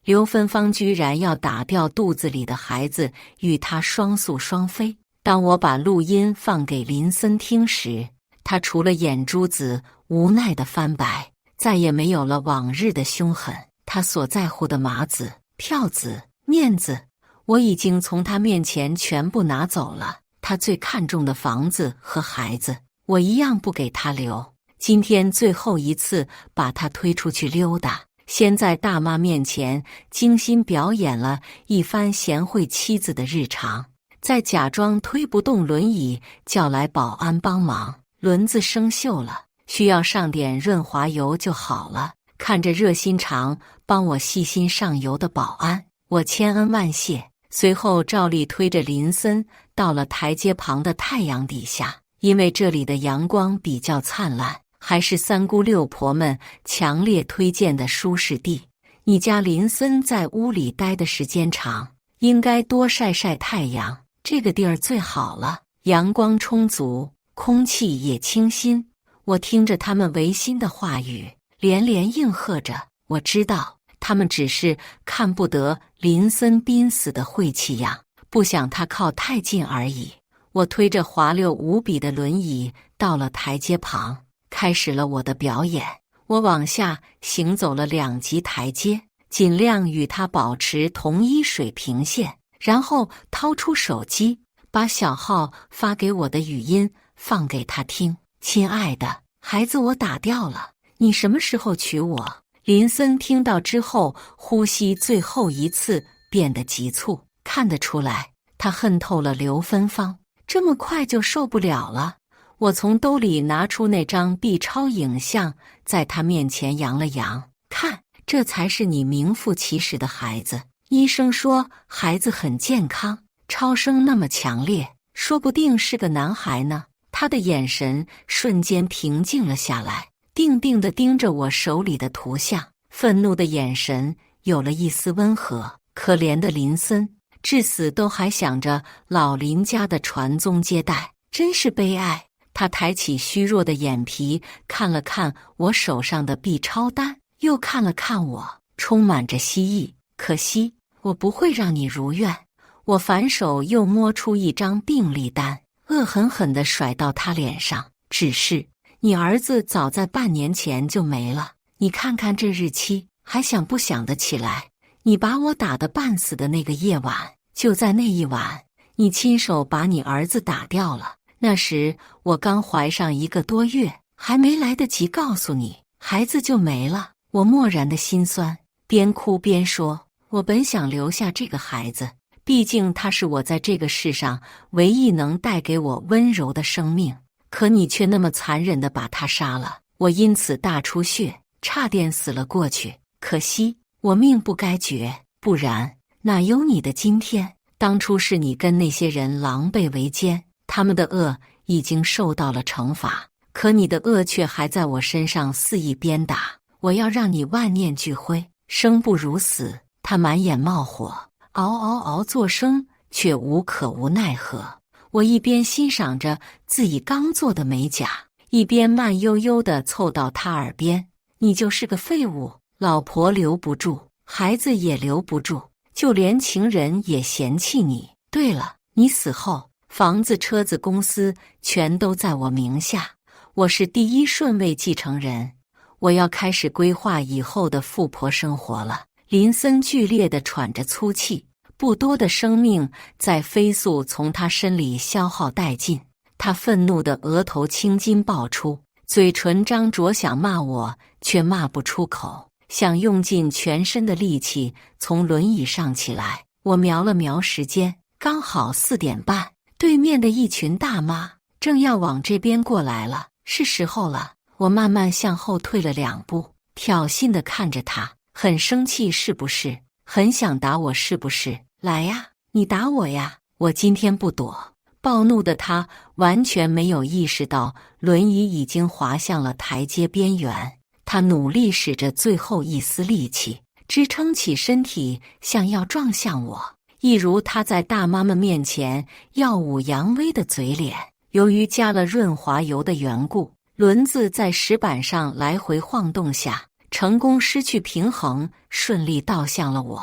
刘芬芳居然要打掉肚子里的孩子，与他双宿双飞。当我把录音放给林森听时，他除了眼珠子无奈的翻白，再也没有了往日的凶狠。他所在乎的马子、票子、面子，我已经从他面前全部拿走了。他最看重的房子和孩子，我一样不给他留。今天最后一次把他推出去溜达，先在大妈面前精心表演了一番贤惠妻子的日常，再假装推不动轮椅叫来保安帮忙。轮子生锈了，需要上点润滑油就好了。看着热心肠帮我细心上油的保安，我千恩万谢。随后照例推着林森到了台阶旁的太阳底下，因为这里的阳光比较灿烂，还是三姑六婆们强烈推荐的舒适地。你家林森在屋里待的时间长，应该多晒晒太阳，这个地儿最好了，阳光充足，空气也清新。我听着他们违心的话语，连连应和着。我知道他们只是看不得林森濒死的晦气样，不想他靠太近而已。我推着滑溜无比的轮椅到了台阶旁，开始了我的表演。我往下行走了2级台阶，尽量与他保持同一水平线。然后掏出手机，把小浩发给我的语音放给他听。亲爱的孩子，我打掉了，你什么时候娶我？林森听到之后，呼吸最后一次变得急促，看得出来他恨透了刘芬芳，这么快就受不了了。我从兜里拿出那张 B 超影像，在他面前扬了扬，看，这才是你名副其实的孩子。医生说孩子很健康，超声那么强烈，说不定是个男孩呢。他的眼神瞬间平静了下来，定定地盯着我手里的图像，愤怒的眼神有了一丝温和。可怜的林森，至死都还想着老林家的传宗接代，真是悲哀。他抬起虚弱的眼皮，看了看我手上的 B 超单，又看了看我，充满着希冀。可惜，我不会让你如愿。我反手又摸出一张病历单，恶狠狠地甩到他脸上。只是你儿子早在半年前就没了，你看看这日期，还想不想得起来？你把我打得半死的那个夜晚，就在那一晚，你亲手把你儿子打掉了。那时我刚怀上1个多月，还没来得及告诉你，孩子就没了。我漠然的心酸，边哭边说，我本想留下这个孩子，毕竟他是我在这个世上唯一能带给我温柔的生命，可你却那么残忍地把他杀了，我因此大出血，差点死了过去。可惜我命不该绝，不然哪有你的今天？当初是你跟那些人狼狈为奸，他们的恶已经受到了惩罚，可你的恶却还在我身上肆意鞭打。我要让你万念俱灰，生不如死。他满眼冒火，嗷嗷嗷作声，却无可无奈何。我一边欣赏着自己刚做的美甲，一边慢悠悠地凑到他耳边，你就是个废物，老婆留不住，孩子也留不住，就连情人也嫌弃你。对了，你死后，房子、车子、公司全都在我名下，我是第1顺位继承人。我要开始规划以后的富婆生活了。林森剧烈地喘着粗气，不多的生命在飞速从他身里消耗殆尽。他愤怒的额头青筋爆出，嘴唇张着想骂我，却骂不出口，想用尽全身的力气从轮椅上起来。我瞄了瞄时间，刚好4点半，对面的一群大妈正要往这边过来了，是时候了。我慢慢向后退了2步，挑衅地看着他，很生气是不是？很想打我是不是？来呀，你打我呀！我今天不躲。暴怒的他完全没有意识到轮椅已经滑向了台阶边缘，他努力使着最后一丝力气，支撑起身体，想要撞向我，一如他在大妈们面前耀武扬威的嘴脸。由于加了润滑油的缘故，轮子在石板上来回晃动下，成功失去平衡，顺利倒向了我。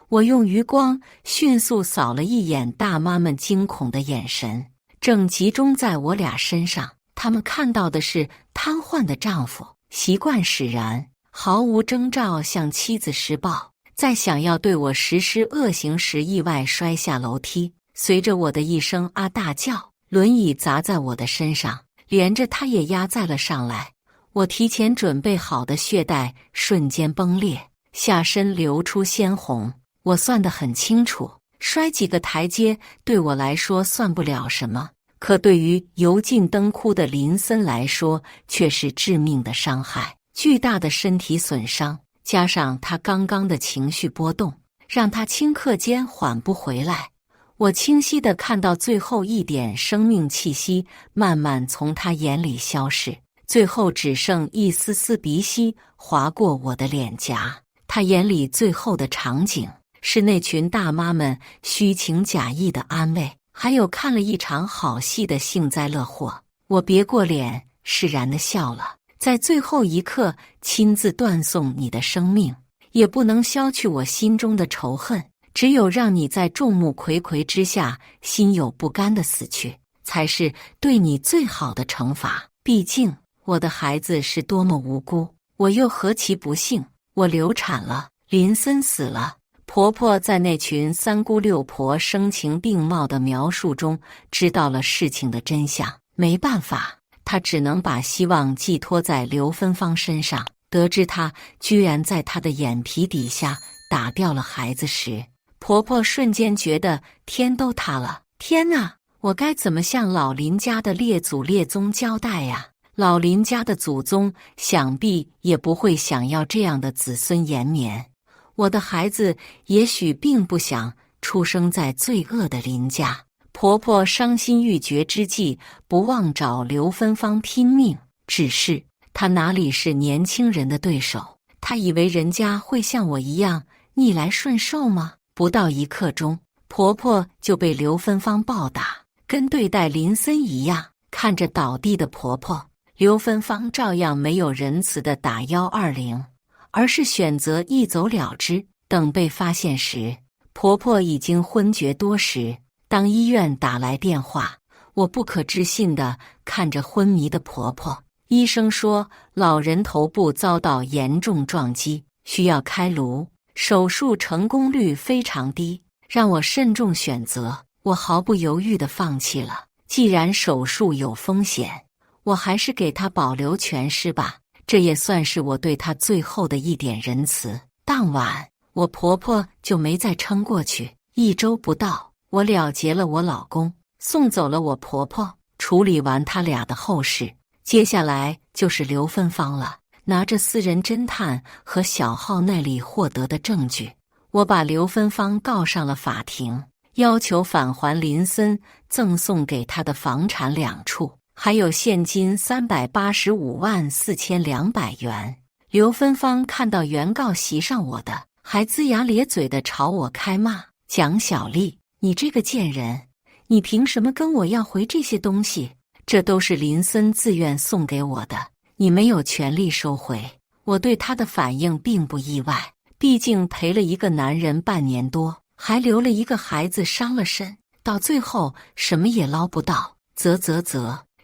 我用余光迅速扫了一眼大妈们惊恐的眼神，正集中在我俩身上。他们看到的是瘫痪的丈夫，习惯使然，毫无征兆向妻子施暴，在想要对我实施恶行时意外摔下楼梯。随着我的一声啊大叫，轮椅砸在我的身上，连着他也压在了上来。我提前准备好的血带瞬间崩裂，下身流出鲜红。我算得很清楚，摔几个台阶对我来说算不了什么，可对于油尽灯枯的林森来说却是致命的伤害。巨大的身体损伤，加上他刚刚的情绪波动，让他顷刻间缓不回来。我清晰地看到最后一点生命气息慢慢从他眼里消逝，最后只剩一丝丝鼻息划过我的脸颊。他眼里最后的场景是那群大妈们虚情假意的安慰，还有看了一场好戏的幸灾乐祸。我别过脸，释然地笑了。在最后一刻亲自断送你的生命，也不能消去我心中的仇恨。只有让你在众目睽睽之下心有不甘的死去，才是对你最好的惩罚。毕竟我的孩子是多么无辜，我又何其不幸。我流产了，林森死了，婆婆在那群三姑六婆声情并茂的描述中知道了事情的真相。没办法，她只能把希望寄托在刘芬芳身上。得知她居然在她的眼皮底下打掉了孩子时，婆婆瞬间觉得天都塌了。天哪，我该怎么向老林家的列祖列宗交代呀？老林家的祖宗想必也不会想要这样的子孙延绵。我的孩子也许并不想出生在罪恶的林家。婆婆伤心欲绝之际，不忘找刘芬芳拼命。只是她哪里是年轻人的对手？她以为人家会像我一样逆来顺受吗？不到1刻钟，婆婆就被刘芬芳暴打，跟对待林森一样。看着倒地的婆婆，刘芬芳照样没有仁慈地打120，而是选择一走了之。等被发现时，婆婆已经昏厥多时。当医院打来电话，我不可置信地看着昏迷的婆婆。医生说，老人头部遭到严重撞击，需要开颅，手术成功率非常低，让我慎重选择。我毫不犹豫地放弃了。既然手术有风险，我还是给他保留全尸吧，这也算是我对他最后的一点仁慈。当晚，我婆婆就没再撑过去。1周不到，我了结了我老公，送走了我婆婆，处理完他俩的后事，接下来就是刘芬芳了。拿着私人侦探和小号那里获得的证据，我把刘芬芳告上了法庭，要求返还林森赠送给他的房产2处，还有现金385.4200元。刘芬芳看到原告席上我的，还龇牙咧嘴地朝我开骂：“蒋小丽，你这个贱人，你凭什么跟我要回这些东西？这都是林森自愿送给我的，你没有权利收回。”我对他的反应并不意外，毕竟陪了一个男人半年多，还留了一个孩子伤了身，到最后什么也捞不到。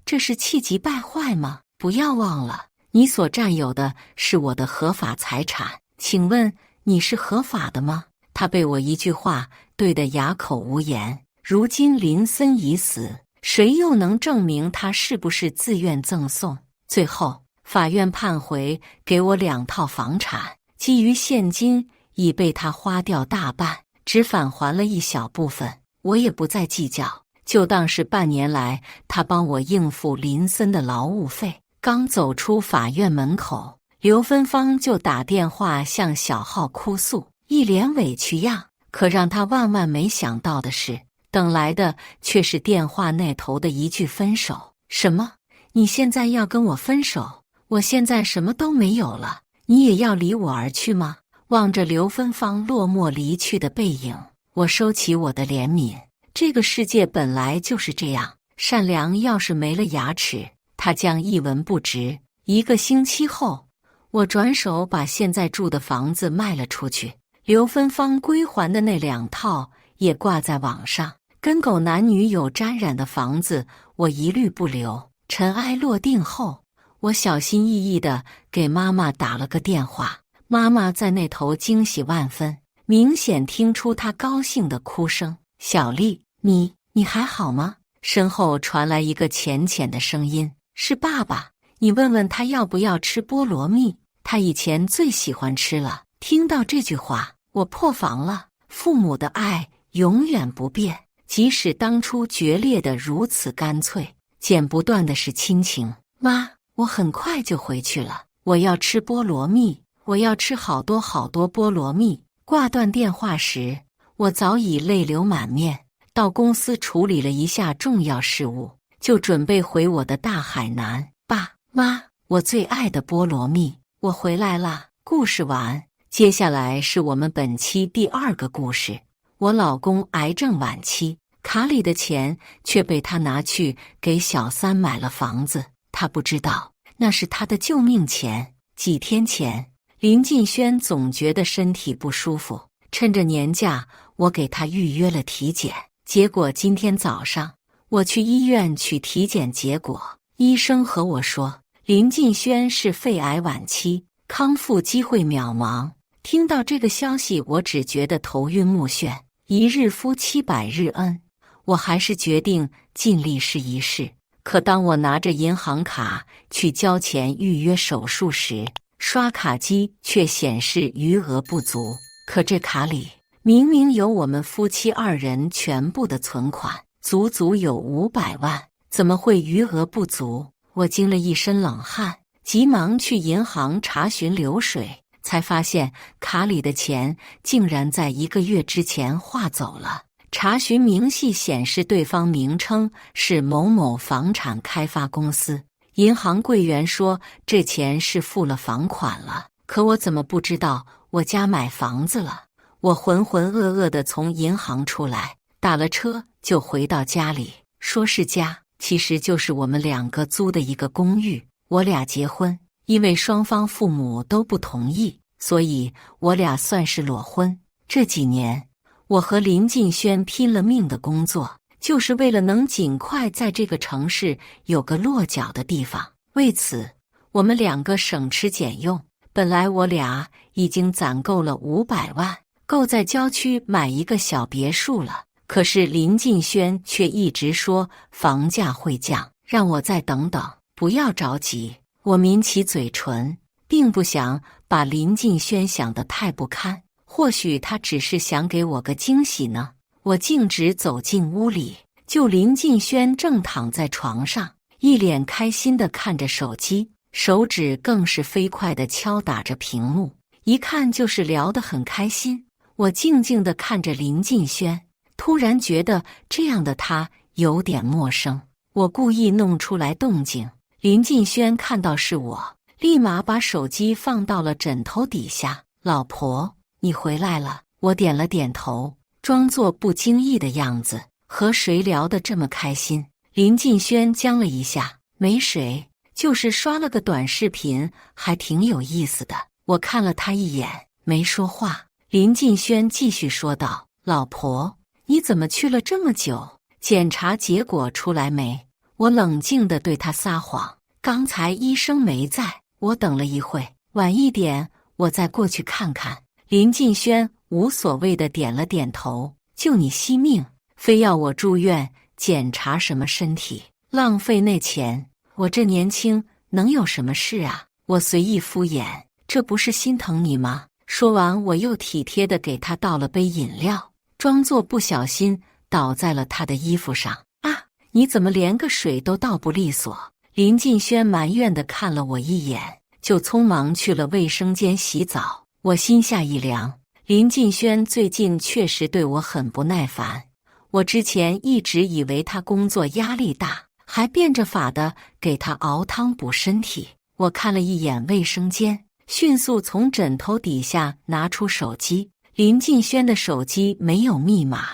这是气急败坏吗？不要忘了，你所占有的是我的合法财产，请问你是合法的吗？他被我一句话对得哑口无言。如今林森已死，谁又能证明他是不是自愿赠送？最后法院判回给我2套房产，基于现金已被他花掉大半，只返还了一小部分，我也不再计较，就当是半年来他帮我应付林森的劳务费。刚走出法院门口，刘芬芳就打电话向小号哭诉，一脸委屈样。可让他万万没想到的是，等来的却是电话那头的一句分手。什么？你现在要跟我分手？我现在什么都没有了，你也要离我而去吗？望着刘芬芳落寞离去的背影，我收起我的怜悯。这个世界本来就是这样，善良要是没了牙齿，它将一文不值。1个星期后，我转手把现在住的房子卖了出去，刘芬芳归还的那2套也挂在网上。跟狗男女有沾染的房子，我一律不留。尘埃落定后，我小心翼翼地给妈妈打了个电话。妈妈在那头惊喜万分，明显听出她高兴的哭声：“小丽，你还好吗？”身后传来一个浅浅的声音：“是爸爸，你问问他要不要吃菠萝蜜，他以前最喜欢吃了。”听到这句话，我破防了。父母的爱永远不变，即使当初决裂得如此干脆，剪不断的是亲情。妈，我很快就回去了，我要吃菠萝蜜，我要吃好多好多菠萝蜜。挂断电话时，我早已泪流满面。到公司处理了一下重要事务，就准备回我的大海南。爸妈，我最爱的菠萝蜜，我回来啦。故事完，接下来是我们本期第2个故事。我老公癌症晚期，卡里的钱却被他拿去给小三买了房子，他不知道那是他的救命钱。几天前，林晋轩总觉得身体不舒服，趁着年假，我给他预约了体检。结果今天早上我去医院取体检结果，医生和我说林晋轩是肺癌晚期，康复机会渺茫，听到这个消息，我只觉得头晕目眩。一日夫妻百日恩，我还是决定尽力试一试。可当我拿着银行卡去交钱预约手术时，刷卡机却显示余额不足。可这卡里明明有我们夫妻2人全部的存款，足足有500万，怎么会余额不足？我惊了一身冷汗，急忙去银行查询流水，才发现卡里的钱竟然在1个月之前划走了。查询明细显示对方名称是某某房产开发公司，银行柜员说这钱是付了房款了，可我怎么不知道我家买房子了？我浑浑噩噩地从银行出来，打了车就回到家里，说是家，其实就是我们2个租的一个公寓。我俩结婚，因为双方父母都不同意，所以我俩算是裸婚。这几年我和林晋轩拼了命的工作，就是为了能尽快在这个城市有个落脚的地方。为此，我们2个省吃俭用。本来我俩已经攒够了500万，够在郊区买一个小别墅了。可是林晋轩却一直说房价会降，让我再等等，不要着急。我抿起嘴唇，并不想把林晋轩想得太不堪。或许他只是想给我个惊喜呢。我径直走进屋里，就林晋轩正躺在床上，一脸开心地看着手机，手指更是飞快地敲打着屏幕，一看就是聊得很开心。我静静地看着林晋轩，突然觉得这样的他有点陌生。我故意弄出来动静，林晋轩看到是我，立马把手机放到了枕头底下。老婆，你回来了。我点了点头，装作不经意的样子。和谁聊得这么开心？林晋轩僵了一下，没谁，就是刷了个短视频，还挺有意思的。我看了他一眼，没说话。林晋轩继续说道：老婆，你怎么去了这么久？检查结果出来没？我冷静地对他撒谎，刚才医生没在，我等了一会，晚一点我再过去看看。林晋轩无所谓地点了点头，就你惜命，非要我住院检查什么身体，浪费那钱。我这年轻能有什么事啊？我随意敷衍，这不是心疼你吗？说完，我又体贴地给他倒了杯饮料，装作不小心倒在了他的衣服上。啊，你怎么连个水都倒不利索？林晋轩埋怨地看了我一眼，就匆忙去了卫生间洗澡。我心下一凉，林晋轩最近确实对我很不耐烦。我之前一直以为他工作压力大，还变着法的给他熬汤补身体。我看了一眼卫生间，迅速从枕头底下拿出手机。林晋轩的手机没有密码，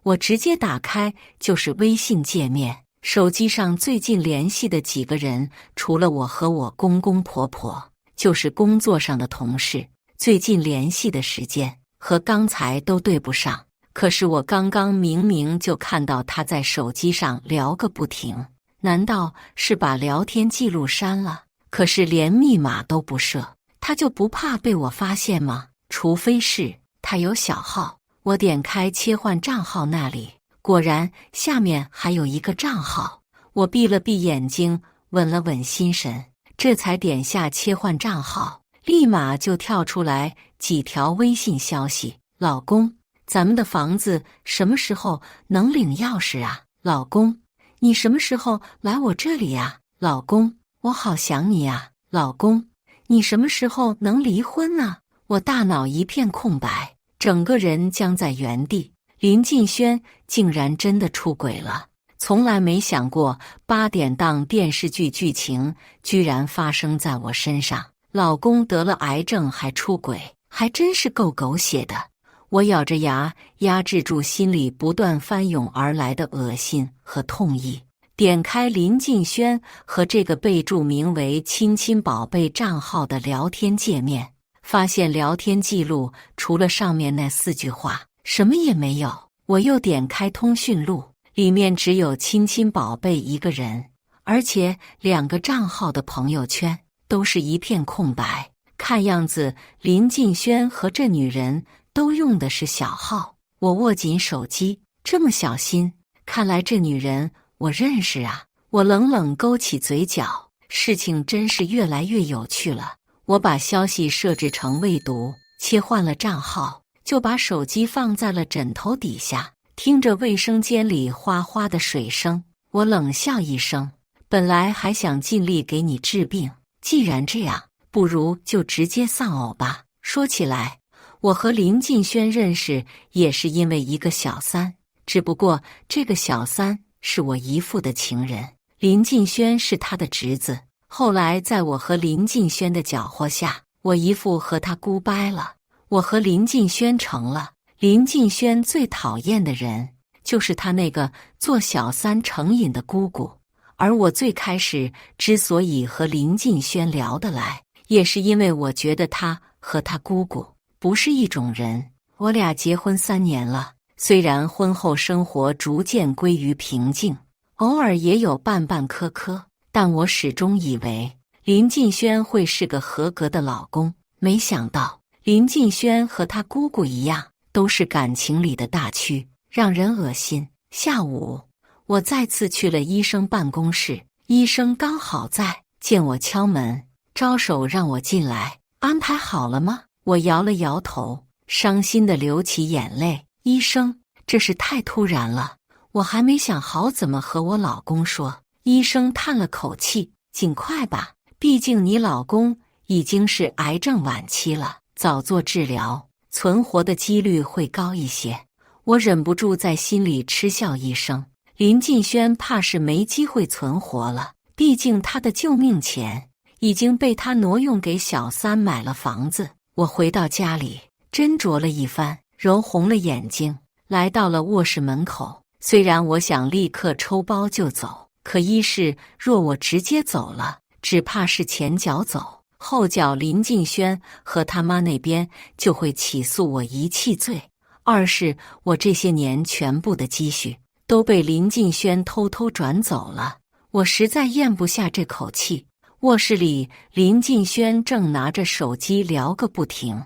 我直接打开就是微信界面。手机上最近联系的几个人，除了我和我公公婆婆，就是工作上的同事。最近联系的时间和刚才都对不上，可是我刚刚明明就看到他在手机上聊个不停，难道是把聊天记录删了？可是连密码都不设，他就不怕被我发现吗？除非是他有小号。我点开切换账号那里，果然下面还有一个账号。我闭了闭眼睛，稳了稳心神，这才点下切换账号，立马就跳出来几条微信消息。老公，咱们的房子什么时候能领钥匙啊？老公，你什么时候来我这里呀？老公，我好想你啊。老公，你什么时候能离婚呢？我大脑一片空白，整个人僵在原地。林晋轩竟然真的出轨了，从来没想过8点档电视剧剧情居然发生在我身上。老公得了癌症还出轨，还真是够狗血的。我咬着牙压制住心里不断翻涌而来的恶心和痛意，点开林晋轩和这个备注名为亲亲宝贝账号的聊天界面，发现聊天记录除了上面那4句话什么也没有。我又点开通讯录，里面只有亲亲宝贝一个人，而且2个账号的朋友圈都是一片空白，看样子林晋轩和这女人都用的是小号。我握紧手机，这么小心，看来这女人我认识啊。我冷冷勾起嘴角，事情真是越来越有趣了。我把消息设置成未读，切换了账号，就把手机放在了枕头底下，听着卫生间里哗哗的水声，我冷笑一声，本来还想尽力给你治病，既然这样，不如就直接丧偶吧。说起来，我和林晋轩认识也是因为一个小三，只不过这个小三是我姨父的情人，林晋轩是他的侄子。后来在我和林晋轩的搅和下，我姨父和他姑掰了，我和林晋轩成了。林晋轩最讨厌的人就是他那个做小三成瘾的姑姑，而我最开始之所以和林晋轩聊得来，也是因为我觉得他和他姑姑不是一种人。我俩结婚3年了，虽然婚后生活逐渐归于平静，偶尔也有半半磕磕，但我始终以为林晋轩会是个合格的老公。没想到林晋轩和他姑姑一样，都是感情里的大蛆，让人恶心。下午，我再次去了医生办公室，医生刚好在，见我敲门，招手让我进来。安排好了吗？我摇了摇头，伤心地流起眼泪。医生，这是太突然了，我还没想好怎么和我老公说。医生叹了口气，尽快吧，毕竟你老公已经是癌症晚期了，早做治疗，存活的几率会高一些。我忍不住在心里嗤笑一声，林晋轩怕是没机会存活了，毕竟他的救命钱已经被他挪用给小三买了房子。我回到家里，斟酌了一番，揉红了眼睛，来到了卧室门口。虽然我想立刻抽包就走，可一是若我直接走了，只怕是前脚走，后脚林晋轩和他妈那边就会起诉我遗弃罪；二是我这些年全部的积蓄都被林晋轩偷偷转走了，我实在咽不下这口气。卧室里，林晋轩正拿着手机聊个不停，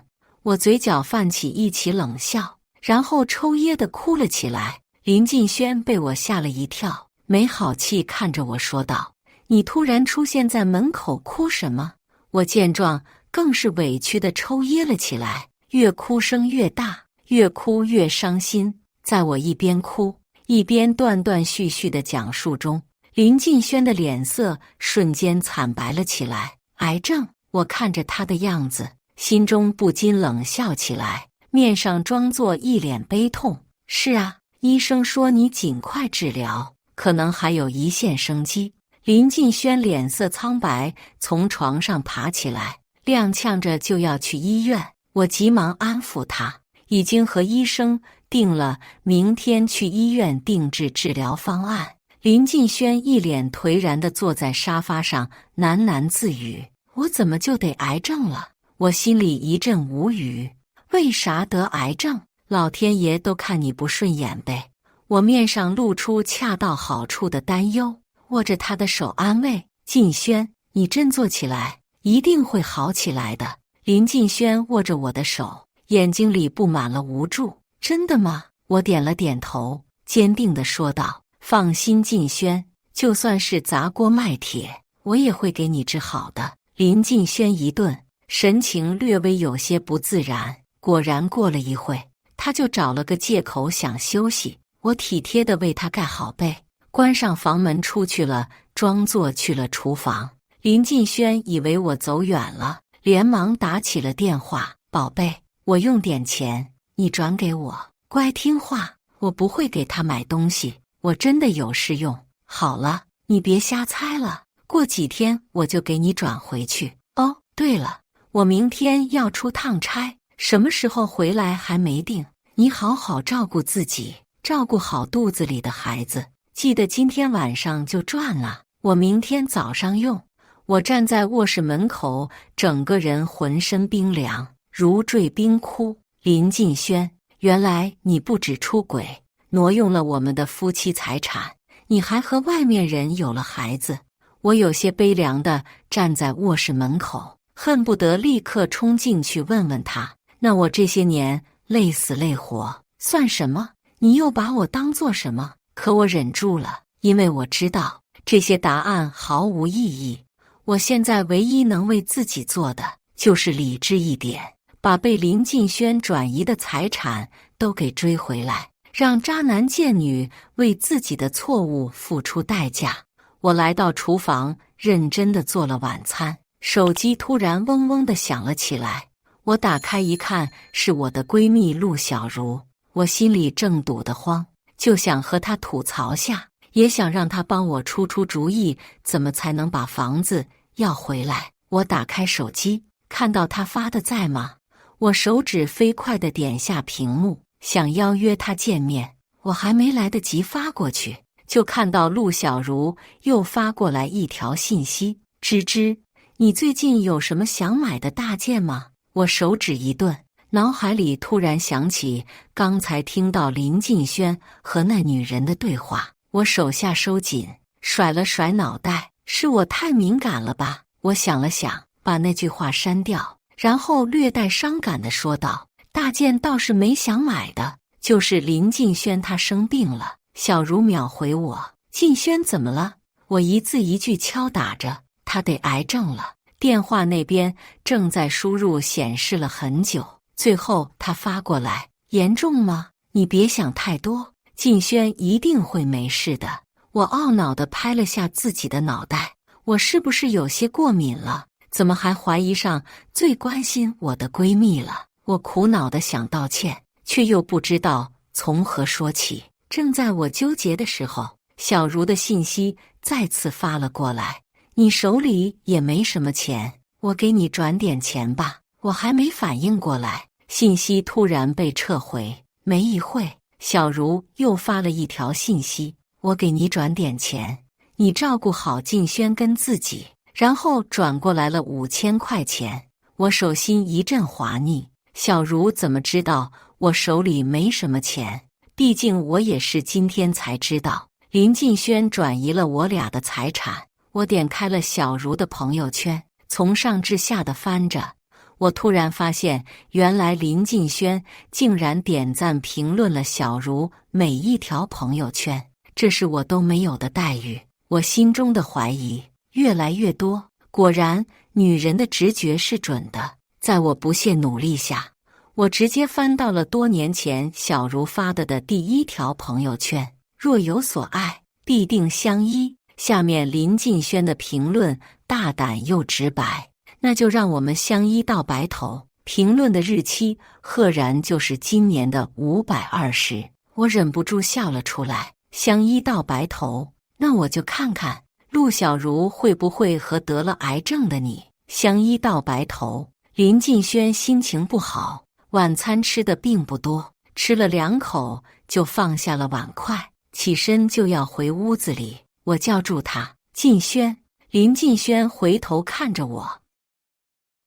我嘴角泛起一起冷笑，然后抽噎地哭了起来。林晋轩被我吓了一跳，没好气看着我说道：“你突然出现在门口，哭什么？”我见状更是委屈地抽噎了起来，越哭声越大，越哭越伤心。在我一边哭一边断断续续地讲述中，林晋轩的脸色瞬间惨白了起来。癌症，我看着他的样子，心中不禁冷笑起来，面上装作一脸悲痛。是啊，医生说你尽快治疗，可能还有一线生机。林晋轩脸色苍白，从床上爬起来，踉跄着就要去医院。我急忙安抚他，已经和医生定了明天去医院定制治疗方案。林晋轩一脸颓然地坐在沙发上，喃喃自语：“我怎么就得癌症了？”我心里一阵无语，为啥得癌症？老天爷都看你不顺眼呗。我面上露出恰到好处的担忧，握着他的手安慰：“晋轩，你振作起来，一定会好起来的。”林晋轩握着我的手，眼睛里布满了无助。“真的吗？”我点了点头，坚定地说道：“放心，晋轩，就算是砸锅卖铁，我也会给你治好的。”林晋轩一顿，神情略微有些不自然。果然过了一会，他就找了个借口想休息。我体贴地为他盖好被，关上房门出去了，装作去了厨房。林晋轩以为我走远了，连忙打起了电话：“宝贝，我用点钱，你转给我，乖听话，我不会给他买东西，我真的有事用。好了，你别瞎猜了，过几天我就给你转回去。哦，对了，我明天要出趟差，什么时候回来还没定，你好好照顾自己，照顾好肚子里的孩子，记得今天晚上就转了，我明天早上用。”我站在卧室门口，整个人浑身冰凉，如坠冰窟。林晋轩，原来你不止出轨，挪用了我们的夫妻财产，你还和外面人有了孩子。我有些悲凉地站在卧室门口，恨不得立刻冲进去问问他。那我这些年累死累活算什么？你又把我当做什么？可我忍住了，因为我知道这些答案毫无意义。我现在唯一能为自己做的，就是理智一点，把被林晋轩转移的财产都给追回来，让渣男贱女为自己的错误付出代价。我来到厨房，认真地做了晚餐，手机突然嗡嗡地响了起来。我打开一看，是我的闺蜜陆小茹。我心里正堵得慌，就想和她吐槽下，也想让她帮我出主意，怎么才能把房子要回来。我打开手机，看到她发的在吗？我手指飞快地点下屏幕，想邀约她见面。我还没来得及发过去，就看到陆小茹又发过来一条信息：芝芝，你最近有什么想买的大件吗？我手指一顿，脑海里突然想起刚才听到林晋轩和那女人的对话，我手下收紧，甩了甩脑袋，是我太敏感了吧？我想了想，把那句话删掉，然后略带伤感地说道：大件倒是没想买的，就是林晋轩他生病了。小茹秒回我：晋轩怎么了？我一字一句敲打着：他得癌症了。电话那边正在输入显示了很久，最后他发过来：严重吗？你别想太多，晋轩一定会没事的。我懊恼地拍了下自己的脑袋，我是不是有些过敏了？怎么还怀疑上最关心我的闺蜜了？我苦恼地想道歉，却又不知道从何说起。正在我纠结的时候，小茹的信息再次发了过来：你手里也没什么钱，我给你转点钱吧。我还没反应过来，信息突然被撤回。没一会，小茹又发了一条信息：我给你转点钱，你照顾好晋轩跟自己。然后转过来了5000块钱。我手心一阵滑腻，小茹怎么知道我手里没什么钱？毕竟我也是今天才知道林晋轩转移了我俩的财产。我点开了小茹的朋友圈，从上至下的翻着，我突然发现，原来林晋轩竟然点赞评论了小茹每一条朋友圈，这是我都没有的待遇。我心中的怀疑越来越多，果然女人的直觉是准的。在我不懈努力下，我直接翻到了多年前小茹发的第一条朋友圈：若有所爱，必定相依。下面林晋轩的评论大胆又直白：那就让我们相依到白头。评论的日期赫然就是今年的520。我忍不住笑了出来。相依到白头，那我就看看陆小茹会不会和得了癌症的你相依到白头。林晋轩心情不好，晚餐吃的并不多，吃了2口就放下了碗筷，起身就要回屋子里。我叫住他：晋轩。林晋轩回头看着我，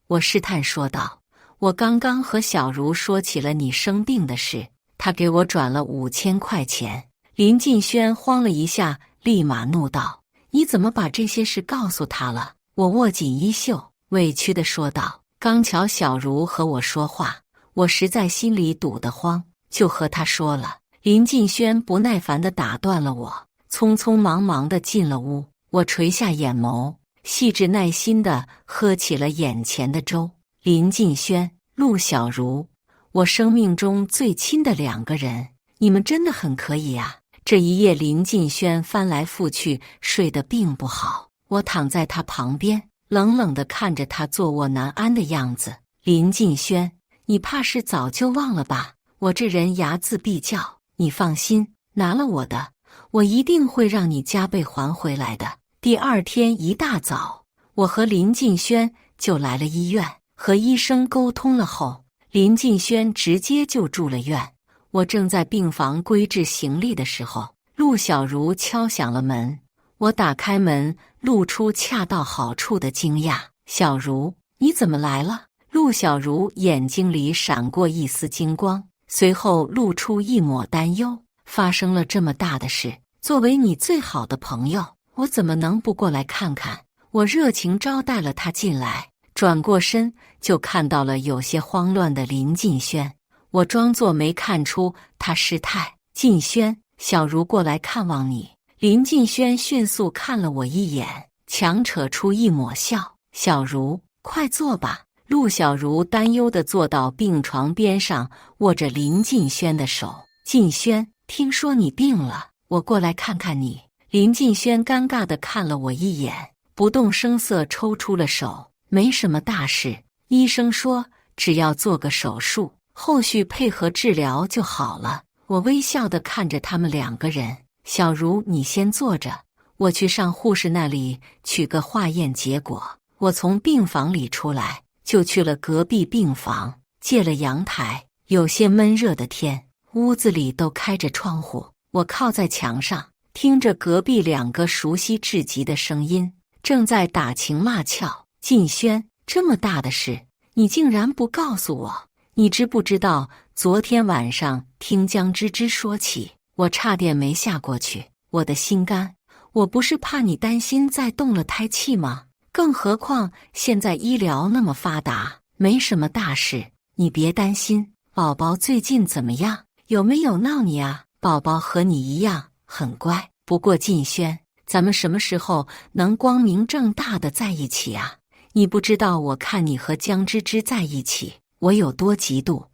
我试探说道：我刚刚和小茹说起了你生病的事，他给我转了5000块钱。林晋轩慌了一下，立马怒道：你怎么把这些事告诉他了？我握紧衣袖，委屈地说道：刚巧小茹和我说话，我实在心里堵得慌，就和他说了。林晋轩不耐烦地打断了我，匆匆忙忙地进了屋。我垂下眼眸，细致耐心地喝起了眼前的粥。林晋轩、陆小茹，我生命中最亲的2个人，你们真的很可以啊。这一夜林晋轩翻来覆去，睡得并不好。我躺在他旁边，冷冷地看着他坐卧难安的样子。林晋轩，你怕是早就忘了吧？我这人睚眦必较，你放心，拿了我的，我一定会让你加倍还回来的。第2天一大早，我和林晋轩就来了医院，和医生沟通了后，林晋轩直接就住了院。我正在病房归置行李的时候，陆小茹敲响了门。我打开门，露出恰到好处的惊讶：小茹，你怎么来了？陆小茹眼睛里闪过一丝金光，随后露出一抹担忧：发生了这么大的事，作为你最好的朋友，我怎么能不过来看看？我热情招待了他进来，转过身就看到了有些慌乱的林晋轩，我装作没看出他失态。晋轩，小茹过来看望你。林晋轩迅速看了我一眼，强扯出一抹笑。小茹，快坐吧。陆小茹担忧地坐到病床边上，握着林晋轩的手。晋轩，听说你病了，我过来看看你。林晋轩尴尬地看了我一眼，不动声色抽出了手。没什么大事，医生说只要做个手术，后续配合治疗就好了。我微笑地看着他们两个人。小茹，你先坐着，我去上护士那里取个化验结果。我从病房里出来，就去了隔壁病房，借了阳台。有些闷热的天，屋子里都开着窗户。我靠在墙上，听着隔壁两个熟悉至极的声音，正在打情骂俏。晋轩，这么大的事，你竟然不告诉我！你知不知道昨天晚上听江芝芝说起，我差点没下过去。我的心肝，我不是怕你担心再动了胎气吗？更何况现在医疗那么发达，没什么大事，你别担心。宝宝最近怎么样？有没有闹你啊？宝宝和你一样很乖。不过晋轩，咱们什么时候能光明正大的在一起啊？你不知道我看你和江芝芝在一起，我有多嫉妒。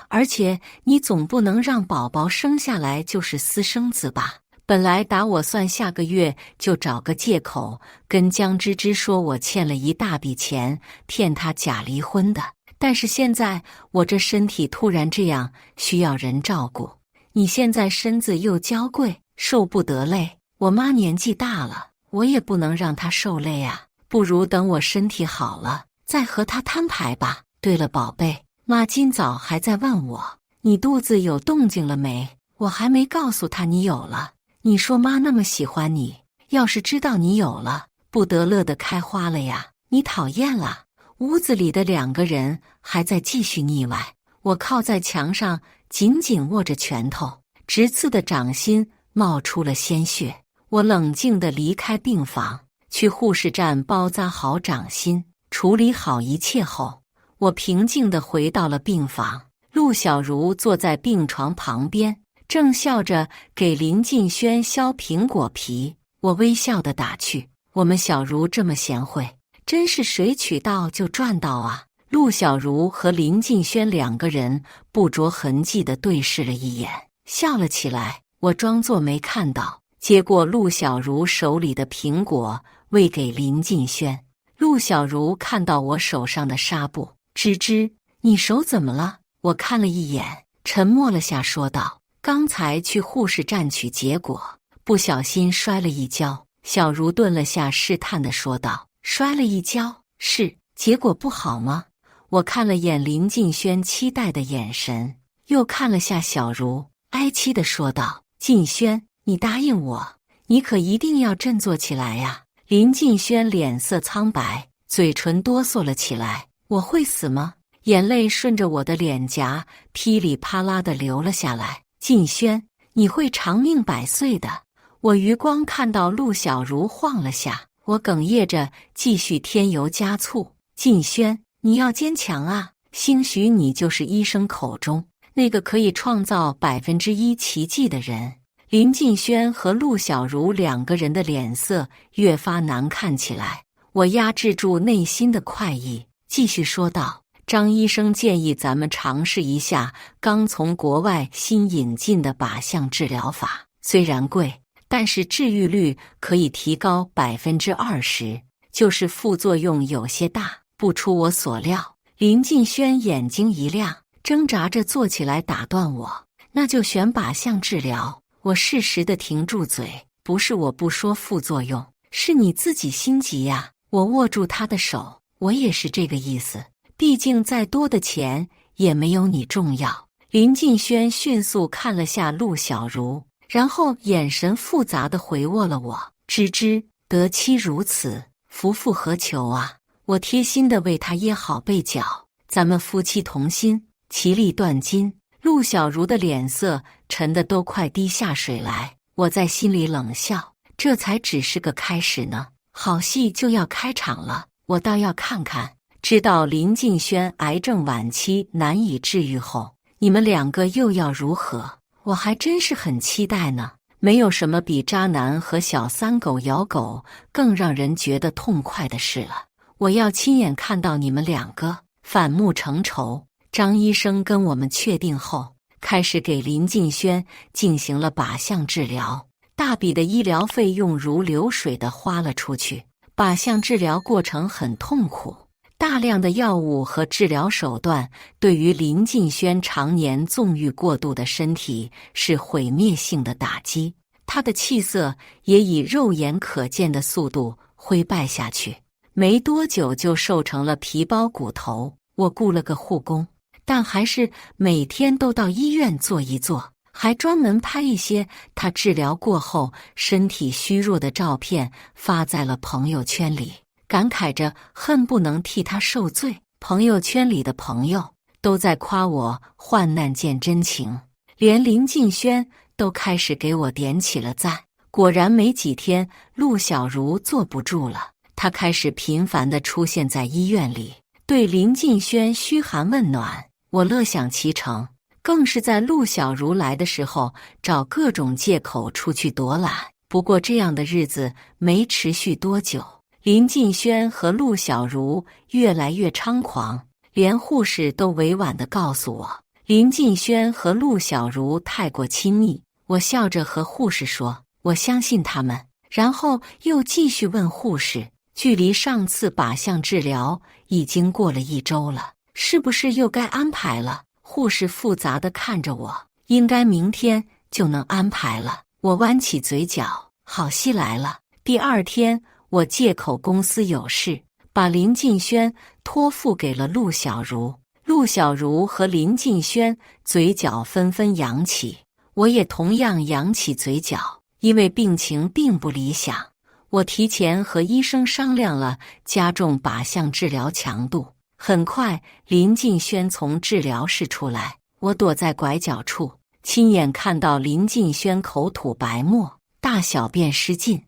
而且你总不能让宝宝生下来就是私生子吧？本来打我算下个月就找个借口跟江芝芝说我欠了一大笔钱，骗她假离婚的。但是现在我这身体突然这样，需要人照顾。你现在身子又娇贵，受不得累。我妈年纪大了，我也不能让她受累啊。不如等我身体好了，再和她摊牌吧。对了，宝贝，妈今早还在问我，你肚子有动静了没？我还没告诉她你有了。你说妈那么喜欢你，要是知道你有了，不得乐得开花了呀。你讨厌了。屋子里的两个人还在继续腻歪。我靠在墙上，紧紧握着拳头，直刺的掌心冒出了鲜血。我冷静地离开病房，去护士站包扎好掌心，处理好一切后，我平静地回到了病房。陆小茹坐在病床旁边，正笑着给林晋轩削苹果皮。我微笑地打趣：我们小茹这么贤惠，真是水取到就赚到啊。陆小茹和林晋轩两个人不着痕迹地对视了一眼，笑了起来。我装作没看到，接过陆小茹手里的苹果喂给林晋轩。陆小茹看到我手上的纱布，芝芝，你手怎么了？我看了一眼，沉默了下，说道：刚才去护士站取结果，不小心摔了一跤。小茹顿了下，试探地说道：摔了一跤，是，结果不好吗？我看了眼林晋轩期待的眼神，又看了下小茹，哀戚地说道：晋轩，你答应我，你可一定要振作起来呀。林晋轩脸色苍白，嘴唇哆嗦了起来。我会死吗？眼泪顺着我的脸颊噼里啪啦地流了下来。晋轩，你会长命百岁的。我余光看到陆小茹晃了下，我哽咽着继续添油加醋：晋轩，你要坚强啊，兴许你就是医生口中那个可以创造1%奇迹的人。林晋轩和陆小茹两个人的脸色越发难看起来，我压制住内心的快意，继续说道：张医生建议咱们尝试一下刚从国外新引进的靶向治疗法，虽然贵，但是治愈率可以提高20%，就是副作用有些大。不出我所料，林晋轩眼睛一亮，挣扎着坐起来打断我：那就选靶向治疗。我适时地停住嘴，不是我不说副作用，是你自己心急呀。我握住他的手，我也是这个意思，毕竟再多的钱也没有你重要。林晋轩迅速看了下陆小茹，然后眼神复杂地回握了我：芝芝，得妻如此，夫复何求啊。我贴心地为他掖好被角，咱们夫妻同心，其利断金。陆小茹的脸色沉得都快滴下水来，我在心里冷笑，这才只是个开始呢，好戏就要开场了。我倒要看看，知道林敬轩癌症晚期难以治愈后，你们两个又要如何？我还真是很期待呢。没有什么比渣男和小三狗咬狗更让人觉得痛快的事了。我要亲眼看到你们两个反目成仇。张医生跟我们确定后，开始给林敬轩进行了靶向治疗，大笔的医疗费用如流水的花了出去。靶向治疗过程很痛苦，大量的药物和治疗手段对于林敬轩常年纵欲过度的身体是毁灭性的打击，他的气色也以肉眼可见的速度灰败下去，没多久就瘦成了皮包骨头。我雇了个护工，但还是每天都到医院坐一坐，还专门拍一些他治疗过后身体虚弱的照片发在了朋友圈里，感慨着恨不能替他受罪。朋友圈里的朋友都在夸我患难见真情，连林敬轩都开始给我点起了赞。果然没几天，陆小茹坐不住了，她开始频繁地出现在医院里，对林敬轩嘘寒问暖。我乐享其成，更是在陆小茹来的时候找各种借口出去躲懒。不过这样的日子没持续多久，林敬轩和陆小茹越来越猖狂，连护士都委婉地告诉我，林敬轩和陆小茹太过亲密。我笑着和护士说，我相信他们。然后又继续问护士，距离上次靶向治疗已经过了1周了，是不是又该安排了？护士复杂地看着我，应该明天就能安排了。我弯起嘴角，好戏来了。第2天，我借口公司有事，把林敬轩托付给了陆小茹。陆小茹和林敬轩嘴角纷纷扬起，我也同样扬起嘴角。因为病情并不理想，我提前和医生商量了加重靶向治疗强度。很快，林敬轩从治疗室出来，我躲在拐角处，亲眼看到林敬轩口吐白沫，大小便失禁，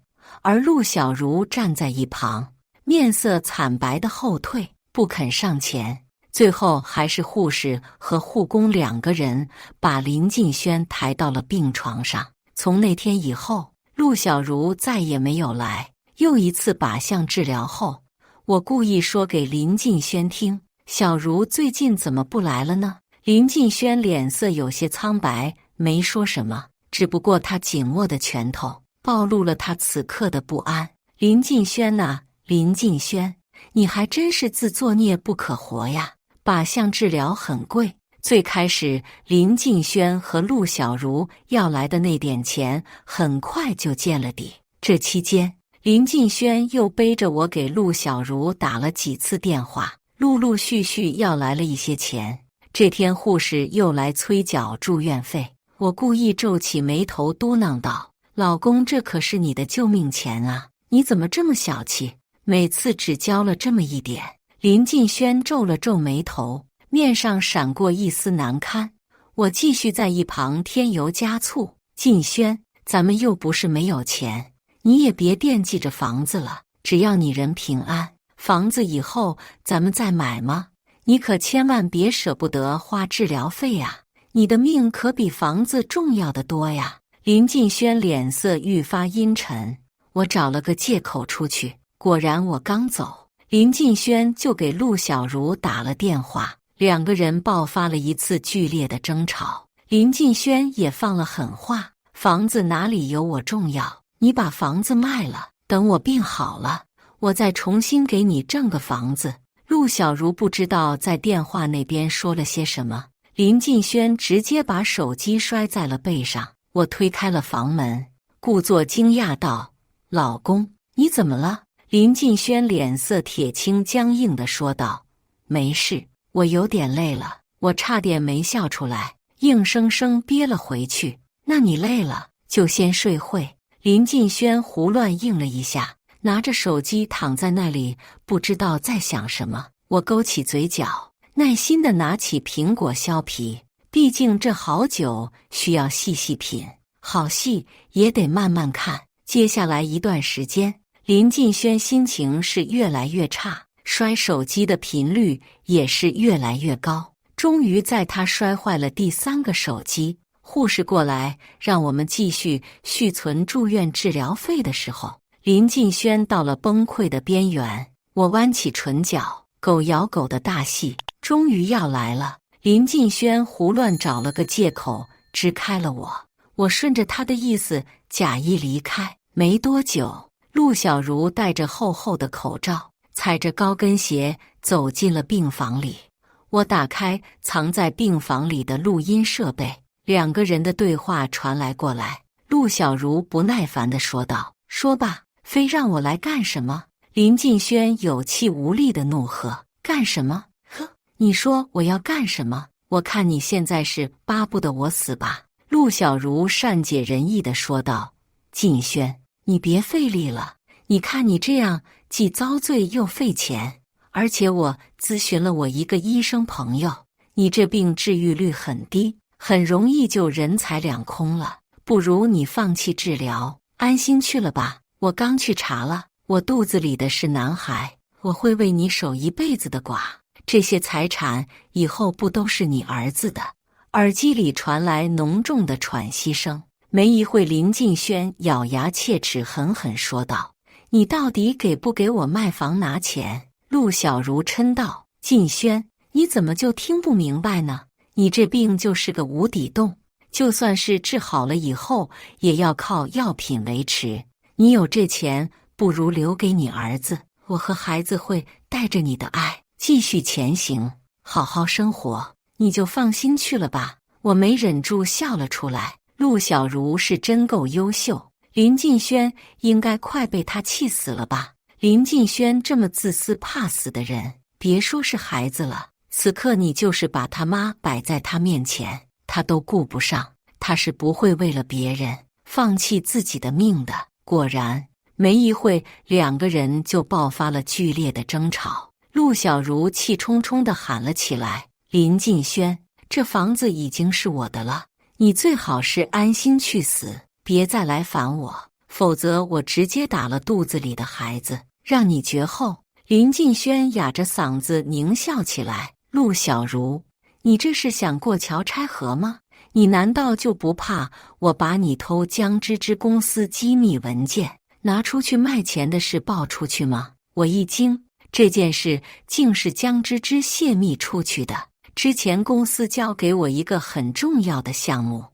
而陆小茹站在一旁，面色惨白的后退，不肯上前。最后还是护士和护工2个人把林敬轩抬到了病床上。从那天以后，陆小茹再也没有来。又一次靶向治疗后，我故意说给林敬轩听，小茹最近怎么不来了呢？林敬轩脸色有些苍白，没说什么，只不过他紧握的拳头暴露了他此刻的不安。林敬轩呐，林敬轩，你还真是自作孽不可活呀！靶向治疗很贵，最开始林敬轩和陆小茹要来的那点钱很快就见了底。这期间，林敬轩又背着我给陆小茹打了几次电话，陆陆续续要来了一些钱。这天护士又来催缴住院费，我故意皱起眉头嘟囔道，老公，这可是你的救命钱啊，你怎么这么小气，每次只交了这么一点？林敬轩皱了皱眉头，面上闪过一丝难堪。我继续在一旁添油加醋，敬轩，咱们又不是没有钱，你也别惦记着房子了，只要你人平安，房子以后咱们再买吗？你可千万别舍不得花治疗费呀，你的命可比房子重要的多呀。林敬轩脸色愈发阴沉，我找了个借口出去，果然我刚走，林敬轩就给陆小茹打了电话，2个人爆发了一次剧烈的争吵。林敬轩也放了狠话，房子哪里有我重要，你把房子卖了，等我病好了，我再重新给你挣个房子。陆小茹不知道在电话那边说了些什么，林敬轩直接把手机摔在了背上。我推开了房门，故作惊讶道，老公，你怎么了？林敬轩脸色铁青僵硬地说道，没事，我有点累了。我差点没笑出来，硬生生憋了回去。那你累了就先睡会。林敬轩胡乱应了一下，拿着手机躺在那里，不知道在想什么。我勾起嘴角，耐心地拿起苹果削皮，毕竟这好酒需要细细品，好戏也得慢慢看。接下来一段时间，林敬轩心情是越来越差，摔手机的频率也是越来越高。终于在他摔坏了第3个手机，护士过来让我们继续续存住院治疗费的时候，林晋轩到了崩溃的边缘。我弯起唇角，狗咬狗的大戏终于要来了。林晋轩胡乱找了个借口支开了我，我顺着他的意思假意离开。没多久，陆小茹戴着厚厚的口罩，踩着高跟鞋走进了病房里。我打开藏在病房里的录音设备，2个人的对话传来过来。陆小茹不耐烦地说道：“说吧，非让我来干什么？”林晋轩有气无力地怒喝：“干什么？呵，你说我要干什么？我看你现在是巴不得我死吧？”陆小茹善解人意地说道：“晋轩，你别费力了，你看你这样既遭罪又费钱，而且我咨询了我一个医生朋友，你这病治愈率很低，很容易就人财两空了，不如你放弃治疗，安心去了吧。我刚去查了，我肚子里的是男孩，我会为你守一辈子的寡，这些财产以后不都是你儿子的。”耳机里传来浓重的喘息声。没一会，林晋轩咬牙切齿，狠狠说道：“你到底给不给我卖房拿钱？”陆小茹嗔道：“晋轩，你怎么就听不明白呢？你这病就是个无底洞，就算是治好了以后，也要靠药品维持。你有这钱，不如留给你儿子，我和孩子会带着你的爱继续前行，好好生活，你就放心去了吧。”我没忍住笑了出来。陆小茹是真够优秀，林晋轩应该快被他气死了吧？林晋轩这么自私怕死的人，别说是孩子了，此刻你就是把他妈摆在他面前，他都顾不上。他是不会为了别人放弃自己的命的。果然，没一会，2个人就爆发了剧烈的争吵。陆小茹气冲冲地喊了起来：“林晋轩，这房子已经是我的了，你最好是安心去死，别再来烦我，否则我直接打了肚子里的孩子，让你绝后。”林晋轩哑着嗓子狞笑起来：“陆小茹，你这是想过桥拆河吗？你难道就不怕我把你偷江芝芝公司机密文件拿出去卖钱的事爆出去吗？”我一惊，这件事竟是江芝芝泄密出去的。之前公司交给我一个很重要的项目，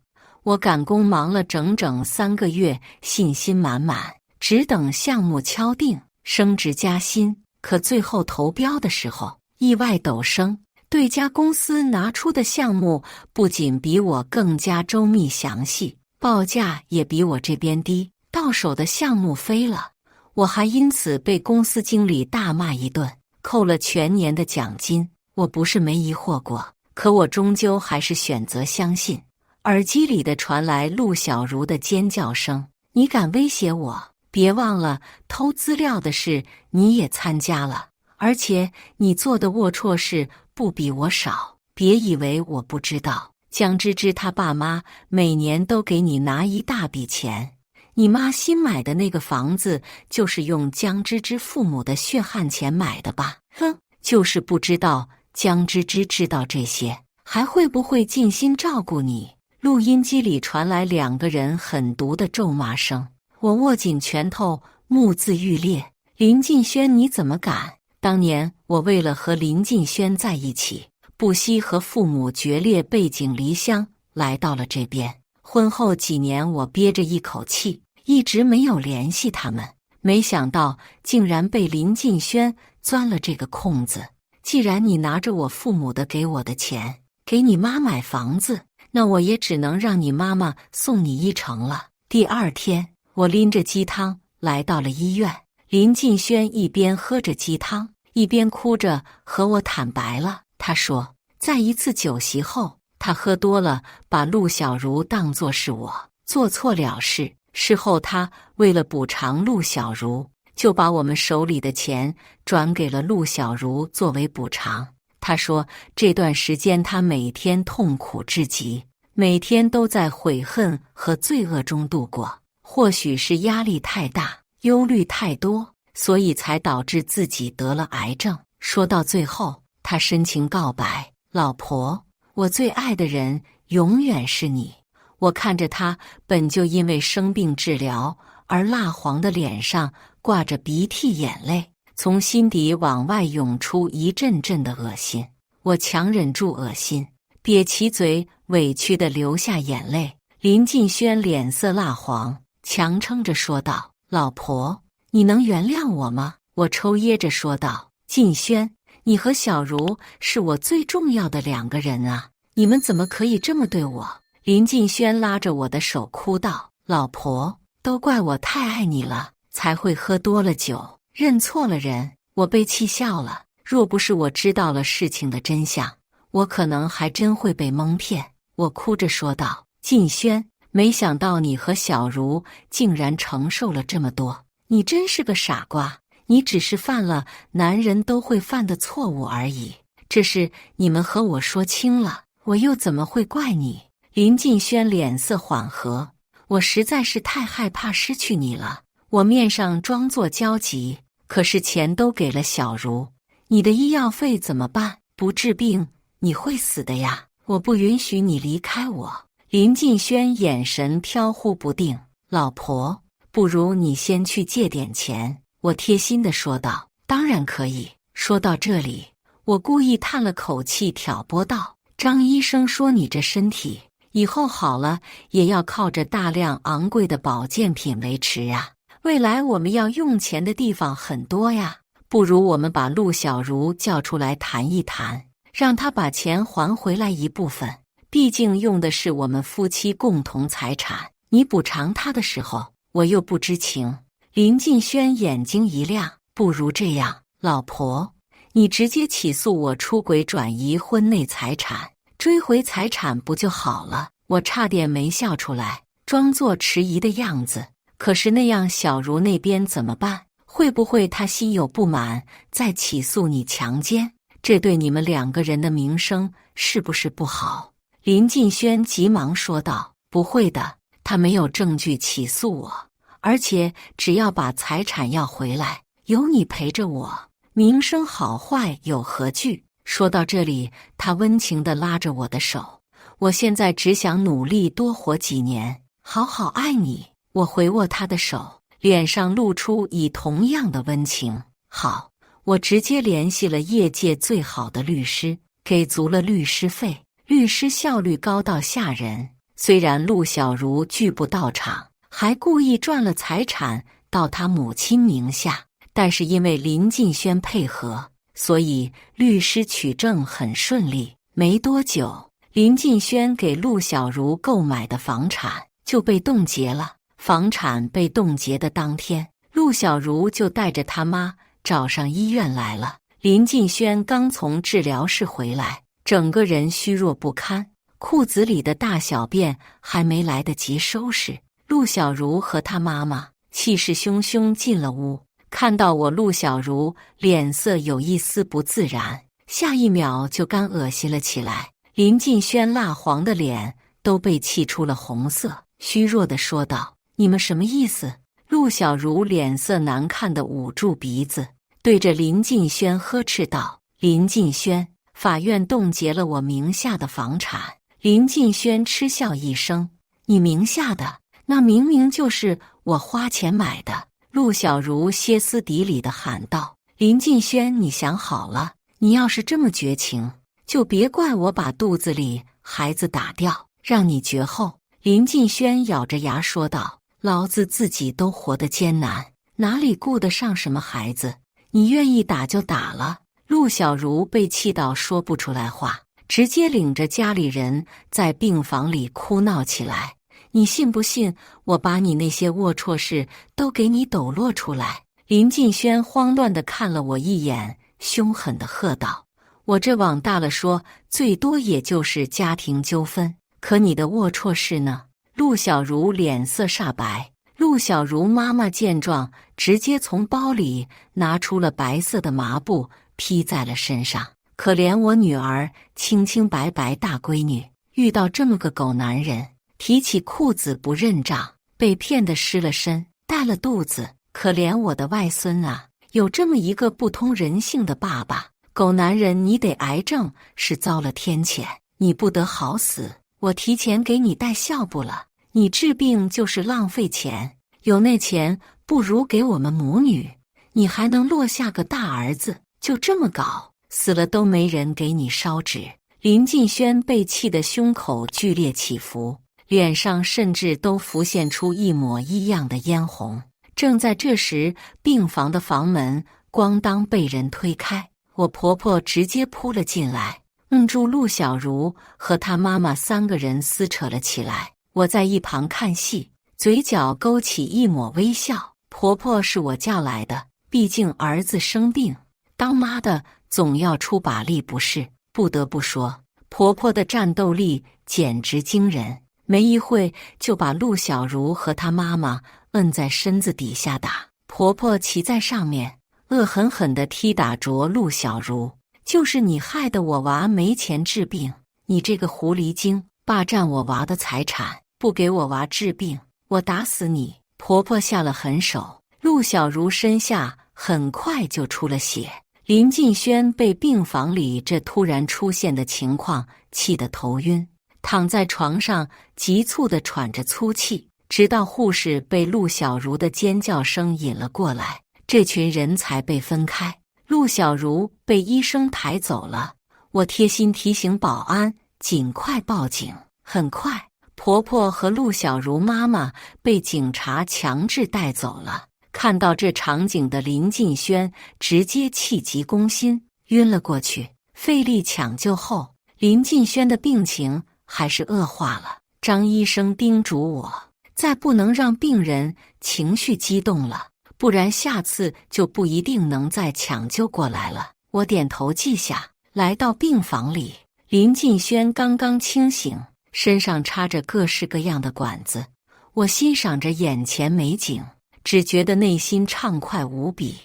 我赶工忙了整整3个月，信心满满，只等项目敲定，升职加薪。可最后投标的时候，意外陡升，对家公司拿出的项目不仅比我更加周密详细，报价也比我这边低，到手的项目飞了。我还因此被公司经理大骂一顿，扣了全年的奖金。我不是没疑惑过，可我终究还是选择相信。耳机里的传来陆小茹的尖叫声：“你敢威胁我？别忘了，偷资料的事你也参加了，而且你做的龌龊事不比我少。别以为我不知道，江芝芝他爸妈每年都给你拿一大笔钱，你妈新买的那个房子就是用江芝芝父母的血汗钱买的吧？哼，就是不知道。江芝芝知道这些，还会不会尽心照顾你？”录音机里传来2个人狠毒的咒骂声。我握紧拳头，目眦欲裂。林晋轩，你怎么敢？当年我为了和林晋轩在一起，不惜和父母决裂，背井离乡来到了这边。婚后几年，我憋着一口气，一直没有联系他们，没想到竟然被林晋轩钻了这个空子。既然你拿着我父母的给我的钱，给你妈买房子，那我也只能让你妈妈送你一程了。第2天，我拎着鸡汤来到了医院。林晋轩一边喝着鸡汤，一边哭着和我坦白了。他说，在一次酒席后，他喝多了，把陆小茹当作是我做错了事。事后他为了补偿陆小茹，就把我们手里的钱转给了陆小茹作为补偿。他说这段时间他每天痛苦至极，每天都在悔恨和罪恶中度过。或许是压力太大，忧虑太多，所以才导致自己得了癌症。说到最后，他深情告白：老婆，我最爱的人永远是你。我看着他本就因为生病治疗而蜡黄的脸上挂着鼻涕眼泪，从心底往外涌出一阵阵的恶心。我强忍住恶心，瘪起嘴，委屈地流下眼泪。林晋轩脸色蜡黄，强撑着说道：老婆，你能原谅我吗？我抽噎着说道：晋轩，你和小茹是我最重要的2个人啊，你们怎么可以这么对我？林晋轩拉着我的手哭道：老婆，都怪我太爱你了，才会喝多了酒，认错了人。我被气笑了，若不是我知道了事情的真相，我可能还真会被蒙骗。我哭着说道：晋轩，没想到你和小茹竟然承受了这么多，你真是个傻瓜，你只是犯了男人都会犯的错误而已，这事你们和我说清了，我又怎么会怪你？林晋轩脸色缓和，我实在是太害怕失去你了。我面上装作焦急，可是钱都给了小茹，你的医药费怎么办？不治病你会死的呀，我不允许你离开我。林晋轩眼神飘忽不定，老婆，不如你先去借点钱。我贴心地说道：当然可以。说到这里，我故意叹了口气，挑拨道：张医生说你这身体以后好了也要靠着大量昂贵的保健品维持啊，未来我们要用钱的地方很多呀，不如我们把陆小茹叫出来谈一谈，让她把钱还回来一部分，毕竟用的是我们夫妻共同财产，你补偿她的时候我又不知情。林晋轩眼睛一亮，不如这样，老婆，你直接起诉我出轨转移婚内财产，追回财产不就好了？我差点没笑出来，装作迟疑的样子。可是那样小茹那边怎么办？会不会她心有不满，再起诉你强奸？这对你们2个人的名声是不是不好？林晋轩急忙说道：不会的，他没有证据起诉我，而且只要把财产要回来，有你陪着我，名声好坏有何惧？说到这里，他温情地拉着我的手，我现在只想努力多活几年，好好爱你。我回握他的手，脸上露出以同样的温情。好，我直接联系了业界最好的律师，给足了律师费，律师效率高到吓人。虽然陆小茹拒不到场，还故意转了财产到他母亲名下，但是因为林晋轩配合，所以律师取证很顺利。没多久，林晋轩给陆小茹购买的房产就被冻结了。房产被冻结的当天，陆小茹就带着他妈找上医院来了。林晋轩刚从治疗室回来，整个人虚弱不堪，裤子里的大小便还没来得及收拾，陆小茹和他妈妈气势汹汹进了屋。看到我，陆小茹脸色有一丝不自然，下一秒就干恶心了起来。林晋轩蜡黄的脸都被气出了红色，虚弱地说道：你们什么意思？陆小茹脸色难看地捂住鼻子，对着林晋轩呵斥道：林晋轩，法院冻结了我名下的房产。林晋轩嗤笑一声：你名下的？那明明就是我花钱买的。陆小茹歇斯底里地喊道：林晋轩，你想好了，你要是这么绝情，就别怪我把肚子里孩子打掉，让你绝后。林晋轩咬着牙说道：老子自己都活得艰难，哪里顾得上什么孩子？你愿意打就打了。陆小茹被气到说不出来话，直接领着家里人在病房里哭闹起来。你信不信我把你那些龌龊事都给你抖落出来？林晋轩慌乱地看了我一眼，凶狠地喝道：我这往大了说，最多也就是家庭纠纷，可你的龌龊事呢？陆小茹脸色煞白。陆小茹妈妈见状，直接从包里拿出了白色的麻布披在了身上。可怜我女儿清清白白大闺女，遇到这么个狗男人，提起裤子不认账，被骗得湿了身，带了肚子。可怜我的外孙啊！有这么一个不通人性的爸爸，狗男人，你得癌症是遭了天谴，你不得好死。我提前给你带孝不了，你治病就是浪费钱，有那钱不如给我们母女，你还能落下个大儿子。就这么搞，死了都没人给你烧纸。林晋轩被气得胸口剧烈起伏，脸上甚至都浮现出一模一样的嫣红。正在这时，病房的房门咣当被人推开，我婆婆直接扑了进来，摁住陆小茹和她妈妈3个人撕扯了起来。我在一旁看戏，嘴角勾起一抹微笑。婆婆是我叫来的，毕竟儿子生病，当妈的总要出把力不是？不得不说，婆婆的战斗力简直惊人，没一会就把陆小茹和她妈妈摁在身子底下打。婆婆骑在上面，恶狠狠地踢打着陆小茹，就是你害得我娃没钱治病，你这个狐狸精，霸占我娃的财产，不给我娃治病，我打死你！婆婆下了狠手，陆小茹身下很快就出了血。林晋轩被病房里这突然出现的情况气得头晕，躺在床上急促地喘着粗气，直到护士被陆小茹的尖叫声引了过来，这群人才被分开。陆小茹被医生抬走了，我贴心提醒保安尽快报警。很快，婆婆和陆小茹妈妈被警察强制带走了。看到这场景的林晋轩直接气急攻心，晕了过去。费力抢救后，林晋轩的病情还是恶化了。张医生叮嘱我，再不能让病人情绪激动了，不然下次就不一定能再抢救过来了。我点头记下。来到病房里，林晋轩刚刚清醒，身上插着各式各样的管子。我欣赏着眼前美景，只觉得内心畅快无比。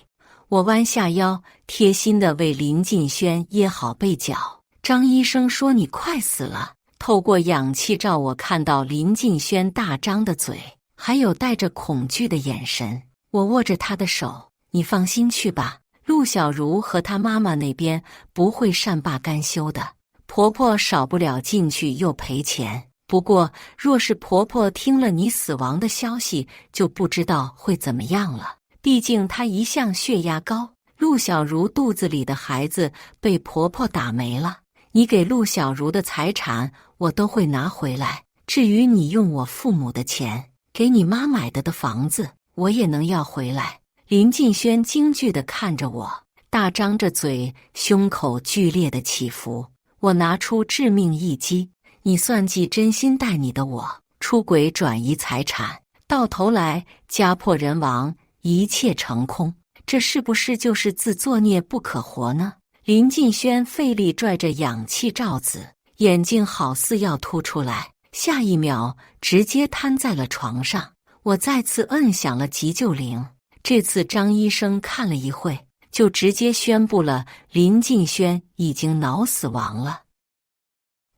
我弯下腰，贴心地为林晋轩掖好被角。张医生说你快死了。透过氧气罩，我看到林晋轩大张的嘴，还有带着恐惧的眼神。我握着他的手，你放心去吧，陆小茹和她妈妈那边不会善罢甘休的。婆婆少不了进去又赔钱。不过，若是婆婆听了你死亡的消息，就不知道会怎么样了。毕竟她一向血压高，陆小茹肚子里的孩子被婆婆打没了。你给陆小茹的财产，我都会拿回来。至于你用我父母的钱给你妈买的房子，我也能要回来。林晋轩惊惧地看着我，大张着嘴，胸口剧烈的起伏。我拿出致命一击。你算计真心待你的我，出轨转移财产，到头来家破人亡，一切成空，这是不是就是自作孽不可活呢？林晋轩费力拽着氧气罩子，眼睛好似要凸出来，下一秒直接瘫在了床上。我再次摁响了急救铃，这次张医生看了一会，就直接宣布了林晋轩已经脑死亡了。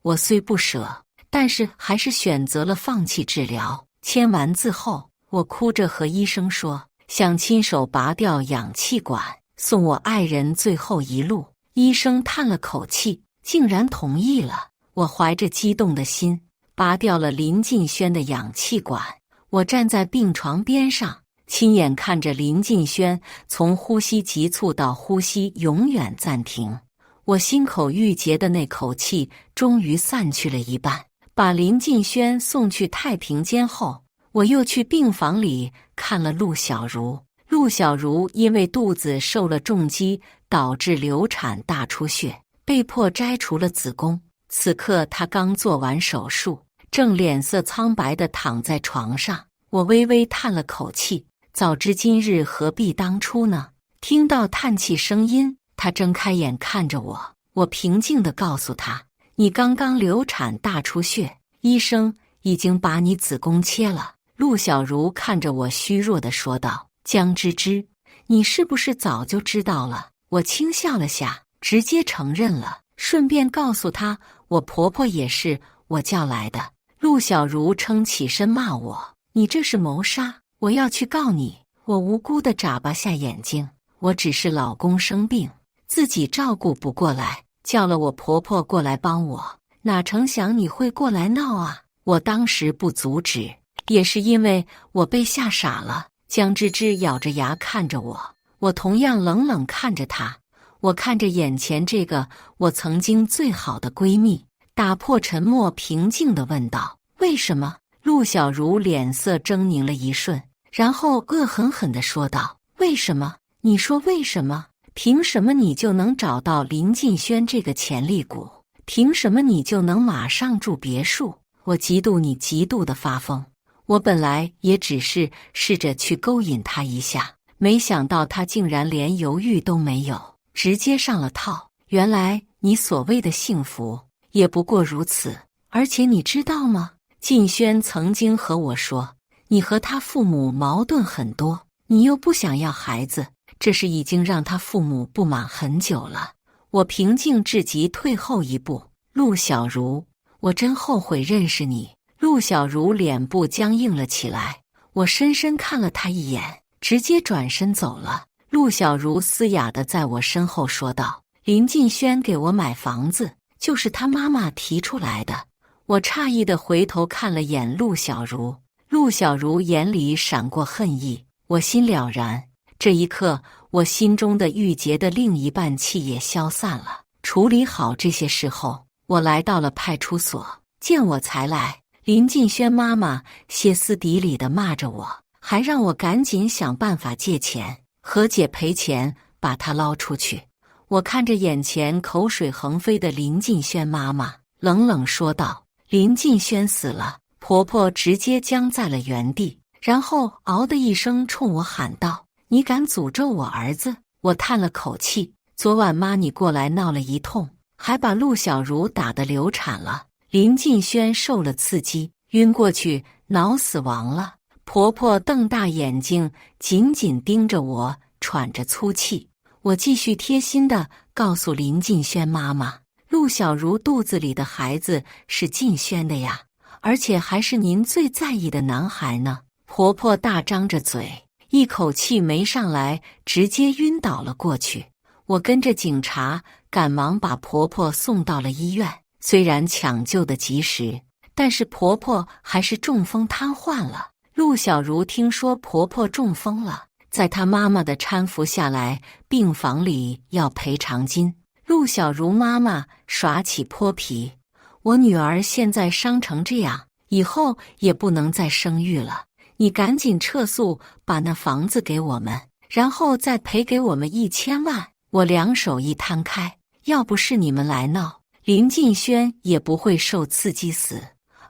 我虽不舍，但是还是选择了放弃治疗。签完字后，我哭着和医生说，想亲手拔掉氧气管，送我爱人最后一路。医生叹了口气，竟然同意了。我怀着激动的心，拔掉了林晋轩的氧气管。我站在病床边上，亲眼看着林晋轩从呼吸急促到呼吸永远暂停。我心口郁结的那口气终于散去了一半。把林晋轩送去太平间后，我又去病房里看了陆小茹。陆小茹因为肚子受了重击，导致流产大出血，被迫摘除了子宫。此刻她刚做完手术，正脸色苍白地躺在床上。我微微叹了口气，早知今日何必当初呢？听到叹气声音，他睁开眼看着我，我平静地告诉他，你刚刚流产大出血，医生已经把你子宫切了。陆小茹看着我虚弱地说道，江芝芝，你是不是早就知道了？我轻笑了下，直接承认了，顺便告诉他，我婆婆也是我叫来的。陆小茹撑起身骂我，你这是谋杀，我要去告你。我无辜地眨巴下眼睛，我只是老公生病，自己照顾不过来，叫了我婆婆过来帮我，哪成想你会过来闹啊！我当时不阻止，也是因为我被吓傻了。江芝芝咬着牙看着我，我同样冷冷看着她。我看着眼前这个我曾经最好的闺蜜，打破沉默，平静地问道：“为什么？”陆小茹脸色狰狞了一瞬，然后恶狠狠地说道：“为什么？你说为什么？凭什么你就能找到林晋轩这个潜力股？凭什么你就能马上住别墅？我嫉妒你极度的发疯。我本来也只是试着去勾引他一下，没想到他竟然连犹豫都没有，直接上了套。原来你所谓的幸福也不过如此。而且你知道吗？晋轩曾经和我说，你和他父母矛盾很多，你又不想要孩子，这是已经让他父母不满很久了。”我平静至极，退后一步：“陆小茹，我真后悔认识你。”陆小茹脸部僵硬了起来，我深深看了她一眼，直接转身走了。陆小茹嘶哑地在我身后说道：“林晋轩给我买房子，就是他妈妈提出来的。”我诧异地回头看了眼陆小茹，陆小茹眼里闪过恨意，我心了然。这一刻，我心中的郁结的另一半气也消散了。处理好这些事后，我来到了派出所。见我才来，林晋轩妈妈歇斯底里地骂着我，还让我赶紧想办法借钱和解赔钱，把他捞出去。我看着眼前口水横飞的林晋轩妈妈，冷冷说道：“林晋轩死了。”婆婆直接僵在了原地，然后嗷的一声冲我喊道：“你敢诅咒我儿子？”我叹了口气，昨晚妈你过来闹了一通，还把陆小茹打得流产了。林晋轩受了刺激，晕过去，脑死亡了。婆婆瞪大眼睛，紧紧盯着我，喘着粗气。我继续贴心地告诉林晋轩妈妈：“陆小茹肚子里的孩子是晋轩的呀，而且还是您最在意的男孩呢。”婆婆大张着嘴，一口气没上来，直接晕倒了过去。我跟着警察赶忙把婆婆送到了医院，虽然抢救的及时，但是婆婆还是中风瘫痪了。陆小茹听说婆婆中风了，在她妈妈的搀扶下来病房里要赔偿金。陆小茹妈妈耍起泼皮：“我女儿现在伤成这样，以后也不能再生育了，你赶紧撤诉，把那房子给我们，然后再赔给我们1000万。”我两手一摊开：“要不是你们来闹，林晋轩也不会受刺激死。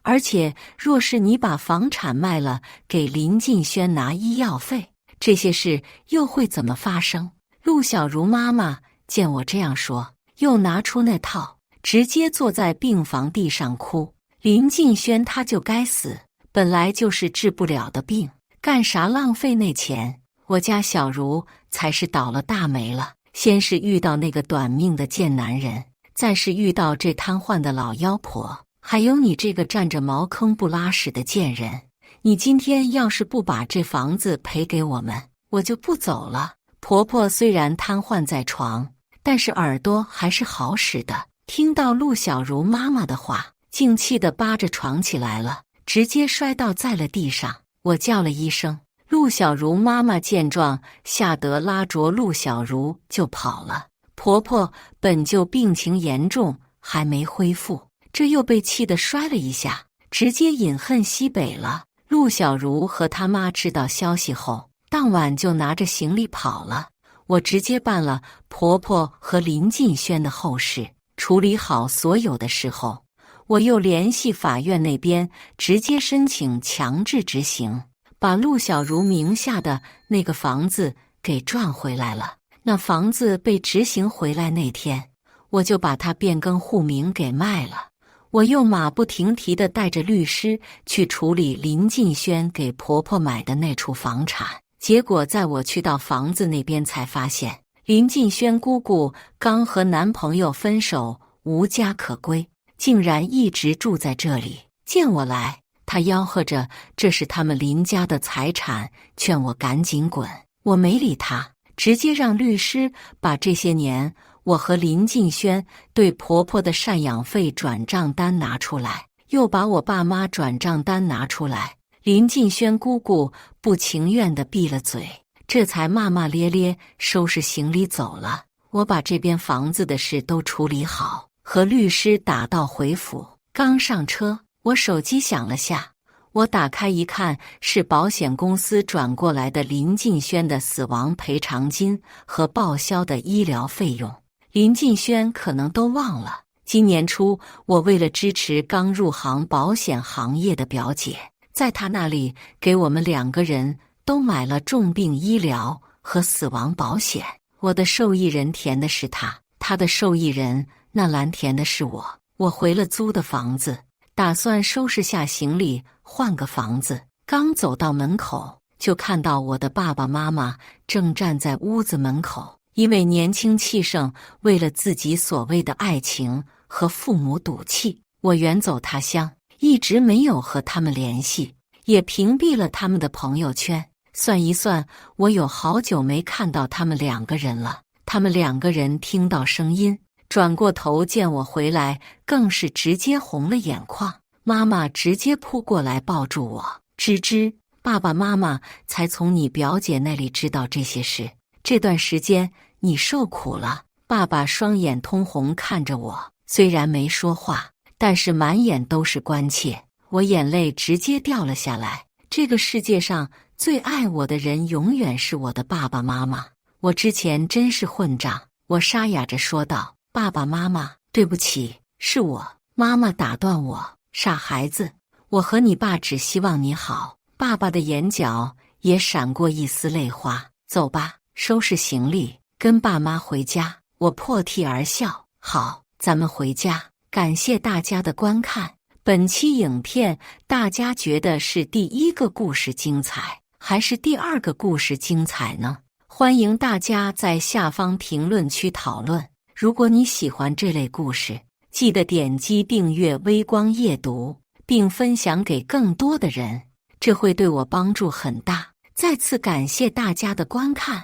而且若是你把房产卖了给林晋轩拿医药费，这些事又会怎么发生？”陆小茹妈妈见我这样说，又拿出那套，直接坐在病房地上哭：“林晋轩他就该死，本来就是治不了的病，干啥浪费那钱？我家小茹才是倒了大霉了。先是遇到那个短命的贱男人，再是遇到这瘫痪的老妖婆，还有你这个占着茅坑不拉屎的贱人。你今天要是不把这房子赔给我们，我就不走了。”婆婆虽然瘫痪在床，但是耳朵还是好使的，听到陆小茹妈妈的话，竟气得扒着床起来了，直接摔倒在了地上。我叫了一声，陆小茹妈妈见状，吓得拉着陆小茹就跑了。婆婆本就病情严重，还没恢复，这又被气得摔了一下，直接饮恨西北了。陆小茹和她妈知道消息后，当晚就拿着行李跑了。我直接办了婆婆和林晋轩的后事，处理好所有的事后，我又联系法院那边，直接申请强制执行，把陆小茹名下的那个房子给赚回来了。那房子被执行回来那天，我就把它变更户名给卖了。我又马不停蹄地带着律师去处理林晋轩给婆婆买的那处房产。结果在我去到房子那边才发现，林晋轩姑姑刚和男朋友分手，无家可归，竟然一直住在这里。见我来，她吆喝着这是他们林家的财产，劝我赶紧滚。我没理她，直接让律师把这些年我和林静轩对婆婆的赡养费转账单拿出来，又把我爸妈转账单拿出来。林静轩姑姑不情愿地闭了嘴，这才骂骂咧咧收拾行李走了。我把这边房子的事都处理好，和律师打道回府。刚上车，我手机响了下，我打开一看，是保险公司转过来的林静轩的死亡赔偿金和报销的医疗费用。林静轩可能都忘了，今年初我为了支持刚入行保险行业的表姐，在她那里给我们2个人都买了重病医疗和死亡保险。我的受益人填的是她，她的受益人那栏填的是我。我回了租的房子，打算收拾下行李换个房子。刚走到门口，就看到我的爸爸妈妈正站在屋子门口，因为年轻气盛，为了自己所谓的爱情和父母赌气。我远走他乡，一直没有和他们联系，也屏蔽了他们的朋友圈。算一算，我有好久没看到他们2个人了。他们2个人听到声音，转过头见我回来，更是直接红了眼眶。妈妈直接扑过来抱住我，芝芝，爸爸妈妈才从你表姐那里知道这些事，这段时间你受苦了。爸爸双眼通红看着我，虽然没说话，但是满眼都是关切。我眼泪直接掉了下来。这个世界上最爱我的人永远是我的爸爸妈妈。我之前真是混账，我沙哑着说道：爸爸妈妈，对不起，是我。妈妈打断我：傻孩子，我和你爸只希望你好。爸爸的眼角也闪过一丝泪花。走吧，收拾行李，跟爸妈回家。我破涕而笑：好，咱们回家。感谢大家的观看。本期影片大家觉得是第1个故事精彩，还是第2个故事精彩呢？欢迎大家在下方评论区讨论。如果你喜欢这类故事，记得点击订阅微光夜读，并分享给更多的人，这会对我帮助很大。再次感谢大家的观看。